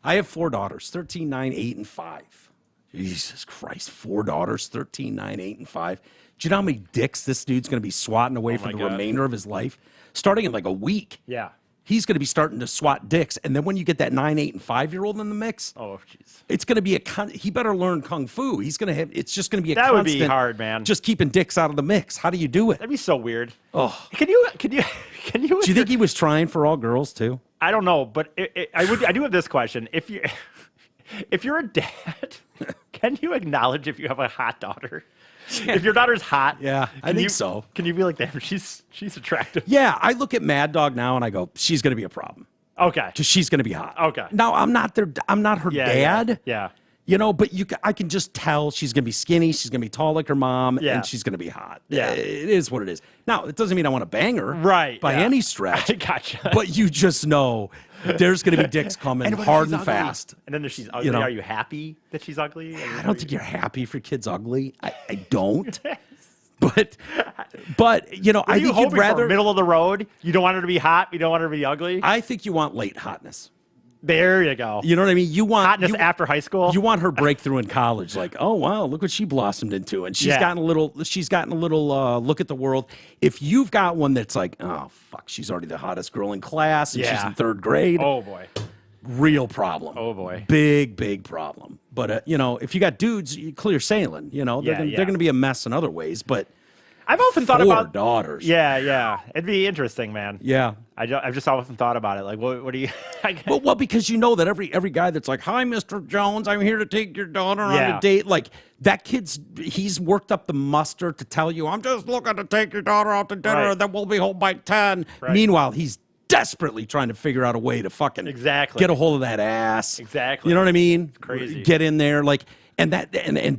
Speaker 1: I have 4 daughters, 13, 9, 8, and 5. Jesus Christ, 4 daughters, 13, 9, 8, and 5. Do you know how many dicks this dude's going to be swatting away for the remainder of his life? Starting in like a week.
Speaker 2: Yeah.
Speaker 1: He's going to be starting to swat dicks. And then when you get that 9, 8, and 5-year-old in the mix,
Speaker 2: oh, jeez,
Speaker 1: it's going to be he better learn Kung Fu. He's going to have, it's just going to be a
Speaker 2: that
Speaker 1: constant.
Speaker 2: That would be hard, man.
Speaker 1: Just keeping dicks out of the mix. How do you do it?
Speaker 2: That'd be so weird.
Speaker 1: Oh.
Speaker 2: Can you?
Speaker 1: Do you think he was trying for all girls too?
Speaker 2: I don't know, but I do have this question. If you're a dad, can you acknowledge if you have a hot daughter? If your daughter's hot,
Speaker 1: yeah, I think so.
Speaker 2: Can you be like, damn, she's attractive?
Speaker 1: Yeah, I look at Mad Dog now and I go, she's going to be a problem.
Speaker 2: Okay,
Speaker 1: because she's going to be hot.
Speaker 2: Okay.
Speaker 1: Now I'm not her dad.
Speaker 2: Yeah.
Speaker 1: But I can just tell she's going to be skinny. She's going to be tall like her mom, and she's going to be hot.
Speaker 2: Yeah.
Speaker 1: It is what it is. Now, it doesn't mean I want to bang her,
Speaker 2: right?
Speaker 1: By any stretch.
Speaker 2: I gotcha.
Speaker 1: But you just know there's going to be dicks coming hard and fast.
Speaker 2: And then if she's ugly, are you happy that she's ugly?
Speaker 1: I don't think you're happy if your kid's ugly. I don't. But I think you'd rather
Speaker 2: middle of the road. You don't want her to be hot. You don't want her to be ugly.
Speaker 1: I think you want late hotness.
Speaker 2: There you go.
Speaker 1: You know what I mean? You want
Speaker 2: hotness after high school.
Speaker 1: You want her breakthrough in college, like, oh wow, look what she blossomed into, and she's gotten a little look at the world. If you've got one that's like, oh fuck, she's already the hottest girl in class, and she's in 3rd grade.
Speaker 2: Oh boy,
Speaker 1: real problem.
Speaker 2: Oh boy,
Speaker 1: big problem. But if you got dudes, you clear sailing. They're going to be a mess in other ways. But
Speaker 2: I've often thought about
Speaker 1: 4 daughters.
Speaker 2: Yeah. It'd be interesting, man.
Speaker 1: Yeah.
Speaker 2: I've just often thought about it. Like, what do you?
Speaker 1: Well, because you know that every guy that's like, "Hi, Mr. Jones, I'm here to take your daughter on a date." Like that he's worked up the mustard to tell you, "I'm just looking to take your daughter out to dinner, and then we'll be home by 10." Right. Meanwhile, he's desperately trying to figure out a way to fucking get a hold of that ass.
Speaker 2: Exactly.
Speaker 1: You know what I mean?
Speaker 2: It's crazy.
Speaker 1: Get in there, like, and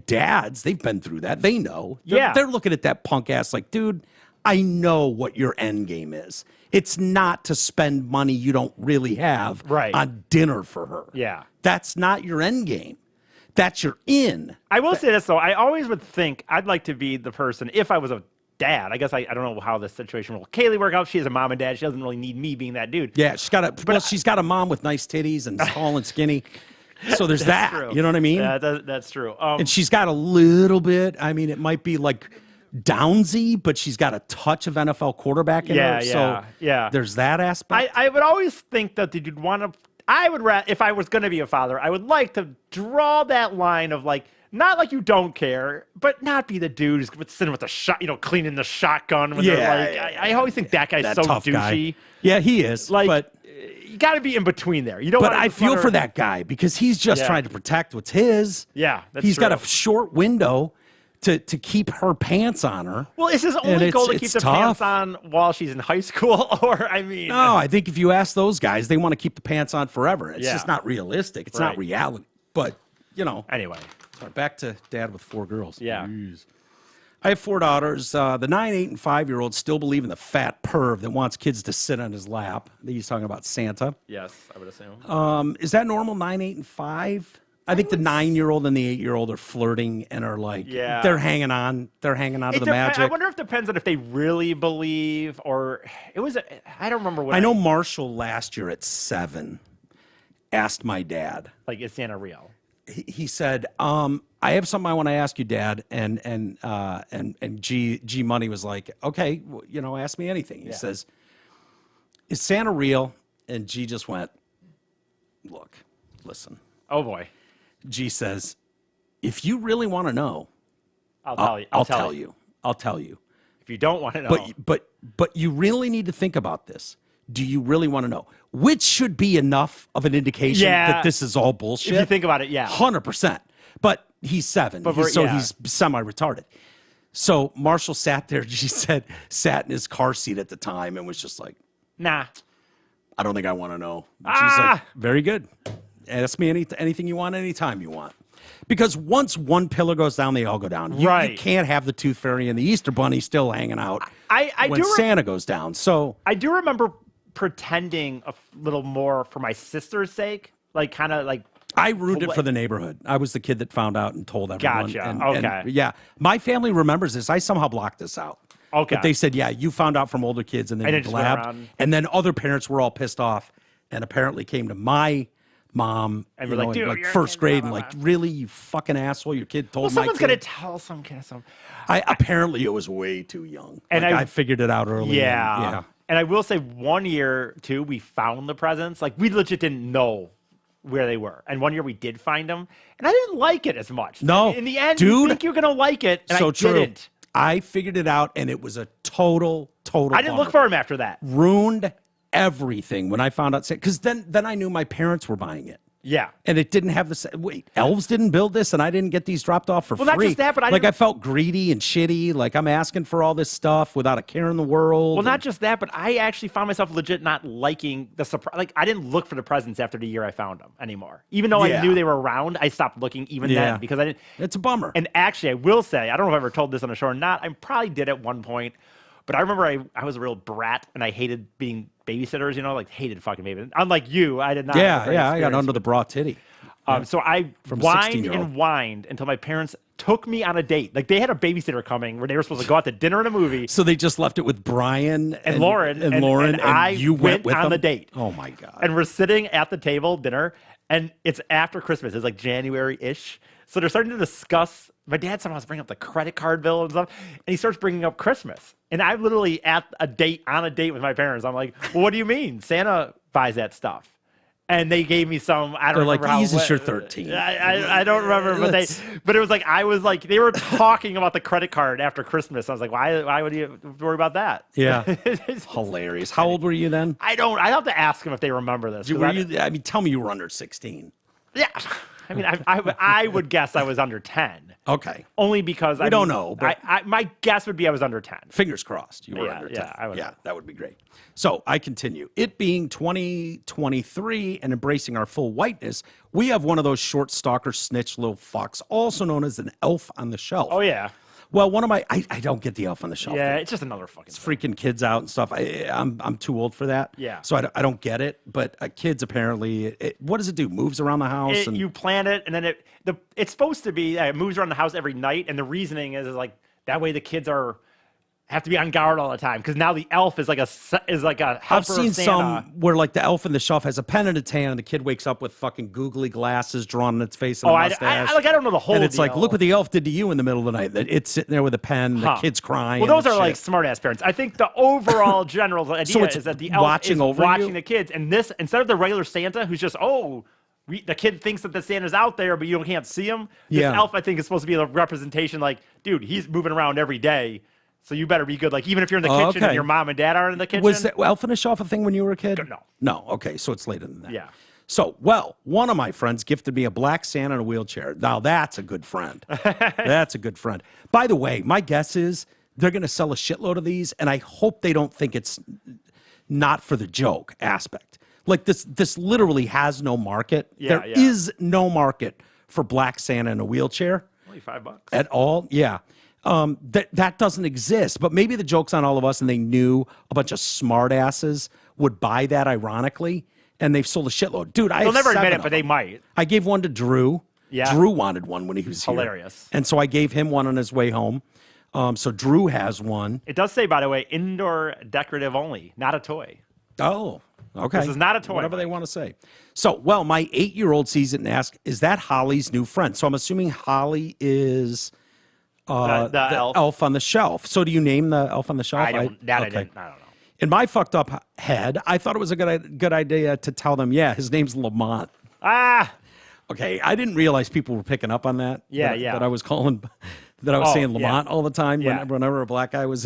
Speaker 1: dads, they've been through that. They know. They're looking at that punk ass like, dude, I know what your end game is. It's not to spend money you don't really have on dinner for her.
Speaker 2: Yeah.
Speaker 1: That's not your end game. That's your in.
Speaker 2: I will say this, though. I always would think I'd like to be the person, if I was a dad. I guess I don't know how this situation will Kaylee work out. She has a mom and dad. She doesn't really need me being that dude.
Speaker 1: Yeah, she's got a mom with nice titties and tall and skinny. So there's that. True. You know what I mean?
Speaker 2: Yeah, that's true.
Speaker 1: And she's got a little bit, I mean, it might be like downsy, but she's got a touch of NFL quarterback in her. So there's that aspect.
Speaker 2: I would always think that you'd want to, if I was going to be a father, I would like to draw that line of like, not like you don't care, but not be the dude who's sitting with the shot, cleaning the shotgun. When they're like, I always think that guy's so douchey.
Speaker 1: Guy. Yeah, he is.
Speaker 2: Like,
Speaker 1: but
Speaker 2: you got to be in between there. You don't.
Speaker 1: But I feel for that guy because he's just trying to protect what's his.
Speaker 2: Yeah,
Speaker 1: he's got a short window to keep her pants on her.
Speaker 2: Well, is his only goal to keep the pants on while she's in high school, or I mean?
Speaker 1: No, I think if you ask those guys, they want to keep the pants on forever. It's just not realistic. It's not reality. But
Speaker 2: anyway.
Speaker 1: Sorry, back to dad with 4 girls.
Speaker 2: Yeah.
Speaker 1: Jeez. I have 4 daughters. The 9, 8, and 5-year-olds still believe in the fat perv that wants kids to sit on his lap. I think he's talking about Santa.
Speaker 2: Yes, I would assume.
Speaker 1: Is that normal, 9, 8, and 5? I think the 9-year-old and the 8-year-old are flirting and are like, they're hanging on. They're hanging on to the magic.
Speaker 2: I wonder if it depends on if they really believe or I don't remember what.
Speaker 1: I know Marshall last year at 7 asked my dad.
Speaker 2: Like, is Santa real?
Speaker 1: He said, I have something I want to ask you, Dad. And G Money was like, okay, ask me anything. He says, is Santa real? And G just went, look, listen.
Speaker 2: Oh, boy.
Speaker 1: G says, if you really want to know,
Speaker 2: I'll tell you.
Speaker 1: I'll tell you.
Speaker 2: If you don't want to know.
Speaker 1: But you really need to think about this. Do you really want to know? Which should be enough of an indication that this is all bullshit.
Speaker 2: If you think about it,
Speaker 1: 100%. But he's 7, so he's semi-retarded. So Marshall sat there, she said, sat in his car seat at the time and was just like,
Speaker 2: nah.
Speaker 1: I don't think I want to know. She's like, very good. Ask me anything you want, anytime you want. Because once one pillar goes down, they all go down. You can't have the Tooth Fairy and the Easter Bunny still hanging out when Santa goes down. So
Speaker 2: I do remember pretending a little more for my sister's sake, like kind of like.
Speaker 1: I rooted for the neighborhood. I was the kid that found out and told everyone.
Speaker 2: Gotcha.
Speaker 1: And, my family remembers this. I somehow blocked this out.
Speaker 2: Okay.
Speaker 1: But they said, you found out from older kids, and then you blabbed. And then other parents were all pissed off and apparently came to my mom,
Speaker 2: and we're like, dude,
Speaker 1: like first grade, and like, really, you fucking asshole, your kid told my kid.
Speaker 2: Someone's gonna tell some kid something.
Speaker 1: Apparently it was way too young. And I figured it out early.
Speaker 2: Yeah. And I will say 1 year too, we found the presents. Like, we legit didn't know where they were. And 1 year we did find them, and I didn't like it as much.
Speaker 1: No.
Speaker 2: In the end,
Speaker 1: dude,
Speaker 2: you think you're gonna like it, and
Speaker 1: so
Speaker 2: I didn't.
Speaker 1: I figured it out, and it was a total
Speaker 2: I didn't look for him after that.
Speaker 1: Ruined everything when I found out, because then I knew my parents were buying it.
Speaker 2: Yeah.
Speaker 1: And it didn't have the wait, elves didn't build this, and I didn't get these dropped off for free.
Speaker 2: Well, not just that, but
Speaker 1: I felt greedy and shitty. Like, I'm asking for all this stuff without a care in the world.
Speaker 2: Well, not just that, but I actually found myself legit not liking the surprise. Like, I didn't look for the presents after the year I found them anymore. Even though I knew they were around, I stopped looking even then because I didn't.
Speaker 1: It's a bummer.
Speaker 2: And actually, I will say, I don't know if I ever told this on the show or not. I probably did at one point. But I remember I was a real brat, and I hated being babysitters, like hated fucking babysitters. Unlike you, I did not.
Speaker 1: Yeah, I got under the bra titty.
Speaker 2: So I whined and whined until my parents took me on a date. Like, they had a babysitter coming where they were supposed to go out to dinner and a movie.
Speaker 1: So they just left it with Brian and
Speaker 2: Lauren.
Speaker 1: And
Speaker 2: I
Speaker 1: you went with
Speaker 2: on
Speaker 1: them?
Speaker 2: the date.
Speaker 1: Oh, my God.
Speaker 2: And we're sitting at the table, dinner, and it's after Christmas. It's like January-ish. So they're starting to discuss. My dad somehow was bringing up the credit card bill and stuff, and he starts bringing up Christmas. And I'm literally on a date with my parents. I'm like, well, what do you mean? Santa buys that stuff. And they gave me some. I don't remember how.
Speaker 1: Jesus, you're 13.
Speaker 2: I don't remember, but it was like they were talking about the credit card after Christmas. I was like, why would you worry about that?
Speaker 1: Yeah, hilarious. How old were you then?
Speaker 2: I have to ask them if they remember this.
Speaker 1: I mean, tell me you were under 16.
Speaker 2: Yeah, I mean, I would guess I was under 10.
Speaker 1: Okay.
Speaker 2: Only because
Speaker 1: I don't know. But
Speaker 2: my guess would be I was under 10.
Speaker 1: Fingers crossed you were under 10. Yeah, that would be great. So I continue. It being 2023 and embracing our full whiteness, we have one of those short stalker snitch little fucks, also known as an elf on the shelf.
Speaker 2: Oh, yeah.
Speaker 1: Well, one of my I don't get the elf on the shelf.
Speaker 2: Yeah, it's just another fucking
Speaker 1: thing. Freaking kids out and stuff. I'm too old for that.
Speaker 2: Yeah.
Speaker 1: So I don't get it. But kids apparently, what does it do? Moves around the house?
Speaker 2: You plant it, and then it's supposed to be it moves around the house every night. And the reasoning is like that way the kids have to be on guard all the time because now the elf is like a helper.
Speaker 1: I've seen some where like the elf in the shelf has a pen and a tan, and the kid wakes up with fucking googly glasses drawn on its face and a mustache.
Speaker 2: I don't know the whole.
Speaker 1: And it's
Speaker 2: deal.
Speaker 1: like, look what the elf did to you in the middle of the night. It's sitting there with a pen, the kid's crying.
Speaker 2: Well, those are like smart ass parents. I think the overall general idea is that the elf is watching the kids, and this instead of the regular Santa who's just the kid thinks that the Santa's out there, but you can't see him. This elf, I think, is supposed to be a representation. Like, dude, he's moving around every day. So you better be good. Like, even if you're in the kitchen and your mom and dad aren't in the kitchen.
Speaker 1: Was that elf on the shelf a thing when you were a kid?
Speaker 2: No.
Speaker 1: No. Okay. So it's later than that.
Speaker 2: Yeah.
Speaker 1: So, one of my friends gifted me a black Santa in a wheelchair. Now, that's a good friend. That's a good friend. By the way, my guess is they're going to sell a shitload of these, and I hope they don't think it's not for the joke aspect. Like, this literally has no market.
Speaker 2: Yeah,
Speaker 1: there is no market for black Santa in a wheelchair.
Speaker 2: Only $5.
Speaker 1: At all. Yeah. That doesn't exist, but maybe the joke's on all of us, and they knew a bunch of smart asses would buy that ironically, and they've sold a shitload. Dude,
Speaker 2: they'll never admit it, but they might.
Speaker 1: I gave one to Drew.
Speaker 2: Yeah.
Speaker 1: Drew wanted one when he was here.
Speaker 2: Hilarious.
Speaker 1: And so I gave him one on his way home. So Drew has one.
Speaker 2: It does say, by the way, indoor decorative only, not a toy.
Speaker 1: Oh, okay.
Speaker 2: This is not a toy.
Speaker 1: Whatever they want to say. So, my 8-year-old sees it and asks, is that Holly's new friend? So I'm assuming Holly is... the elf on the shelf. So do you name the elf on the shelf?
Speaker 2: I don't know.
Speaker 1: In my fucked up head, I thought it was a good idea to tell them, his name's Lamont. Okay, I didn't realize people were picking up on that. That I was saying Lamont all the time whenever a black guy was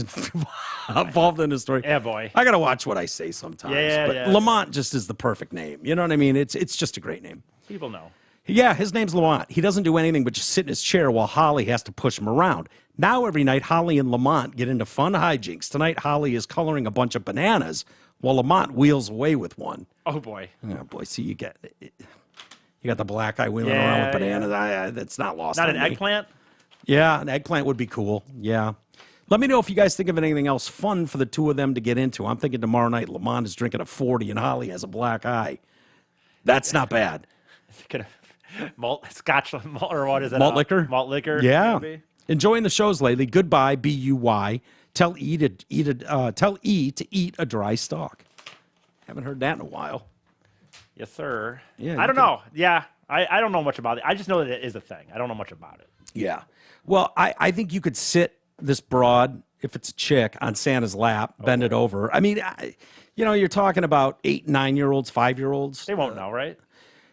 Speaker 1: involved in a story.
Speaker 2: Yeah, boy.
Speaker 1: I got to watch what I say sometimes. But Lamont just is the perfect name. You know what I mean? It's just a great name.
Speaker 2: People know.
Speaker 1: Yeah, his name's Lamont. He doesn't do anything but just sit in his chair while Holly has to push him around. Now every night, Holly and Lamont get into fun hijinks. Tonight, Holly is coloring a bunch of bananas while Lamont wheels away with one.
Speaker 2: Oh, boy.
Speaker 1: Oh, boy. See, you got the black guy wheeling around with bananas. That's not lost
Speaker 2: Not
Speaker 1: on
Speaker 2: an
Speaker 1: me.
Speaker 2: eggplant?
Speaker 1: Yeah, an eggplant would be cool. Yeah. Let me know if you guys think of anything else fun for the two of them to get into. I'm thinking tomorrow night, Lamont is drinking a 40 and Holly has a black eye. That's not bad.
Speaker 2: Scotch or what is it?
Speaker 1: Malt liquor?
Speaker 2: Malt liquor.
Speaker 1: Yeah.
Speaker 2: Maybe?
Speaker 1: Enjoying the shows lately. Goodbye, B-U-Y. Tell E to eat a dry stalk. Haven't heard that in a while.
Speaker 2: Yes, sir.
Speaker 1: Yeah,
Speaker 2: I don't know. Yeah. I don't know much about it. I just know that it is a thing. I don't know much about it.
Speaker 1: Yeah. Well, I think you could sit this broad, if it's a chick, on Santa's lap, bend it over. I mean, you're talking about 8, 9-year-olds, 5-year-olds.
Speaker 2: They won't know, right?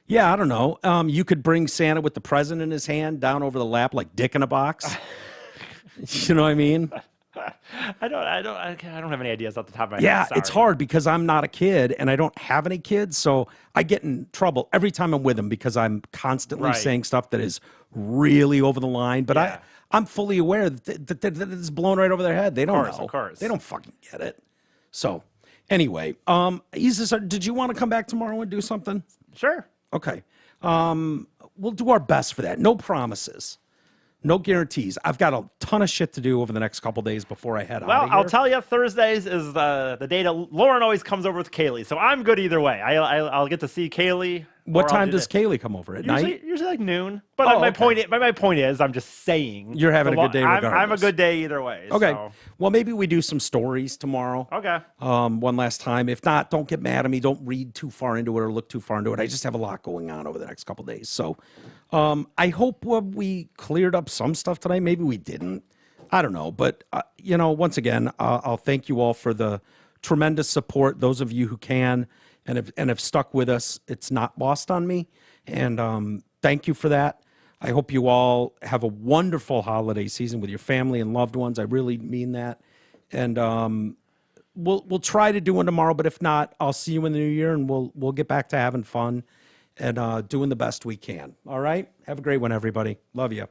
Speaker 1: Yeah, I don't know. You could bring Santa with the present in his hand down over the lap like Dick in a box. You know what I mean?
Speaker 2: I don't have any ideas off the top of my head.
Speaker 1: Yeah, it's hard because I'm not a kid and I don't have any kids, so I get in trouble every time I'm with them because I'm constantly saying stuff that is really over the line. But I'm fully aware that it's blown right over their head. They don't know.
Speaker 2: Of course.
Speaker 1: They don't fucking get it. So, anyway, did you want to come back tomorrow and do something?
Speaker 2: Sure.
Speaker 1: Okay. We'll do our best for that. No promises. No guarantees. I've got a ton of shit to do over the next couple days before I head out.
Speaker 2: Well, I'll tell you, Thursdays is the day that Lauren always comes over with Kaylee, so I'm good either way. I'll get to see Kaylee.
Speaker 1: What time does Kaylee come over? At night?
Speaker 2: Usually like noon. But my point is, I'm just saying.
Speaker 1: You're having a good day regardless.
Speaker 2: I'm a good day either way.
Speaker 1: Okay.
Speaker 2: So.
Speaker 1: Well, maybe we do some stories tomorrow.
Speaker 2: Okay.
Speaker 1: One last time. If not, don't get mad at me. Don't read too far into it or look too far into it. I just have a lot going on over the next couple days. So I hope we cleared up some stuff tonight. Maybe we didn't. I don't know. But, once again, I'll thank you all for the tremendous support, those of you who can. and have stuck with us. It's not lost on me. And thank you for that. I hope you all have a wonderful holiday season with your family and loved ones. I really mean that. And we'll try to do one tomorrow, but if not, I'll see you in the new year, and we'll get back to having fun and doing the best we can. All right? Have a great one, everybody. Love you.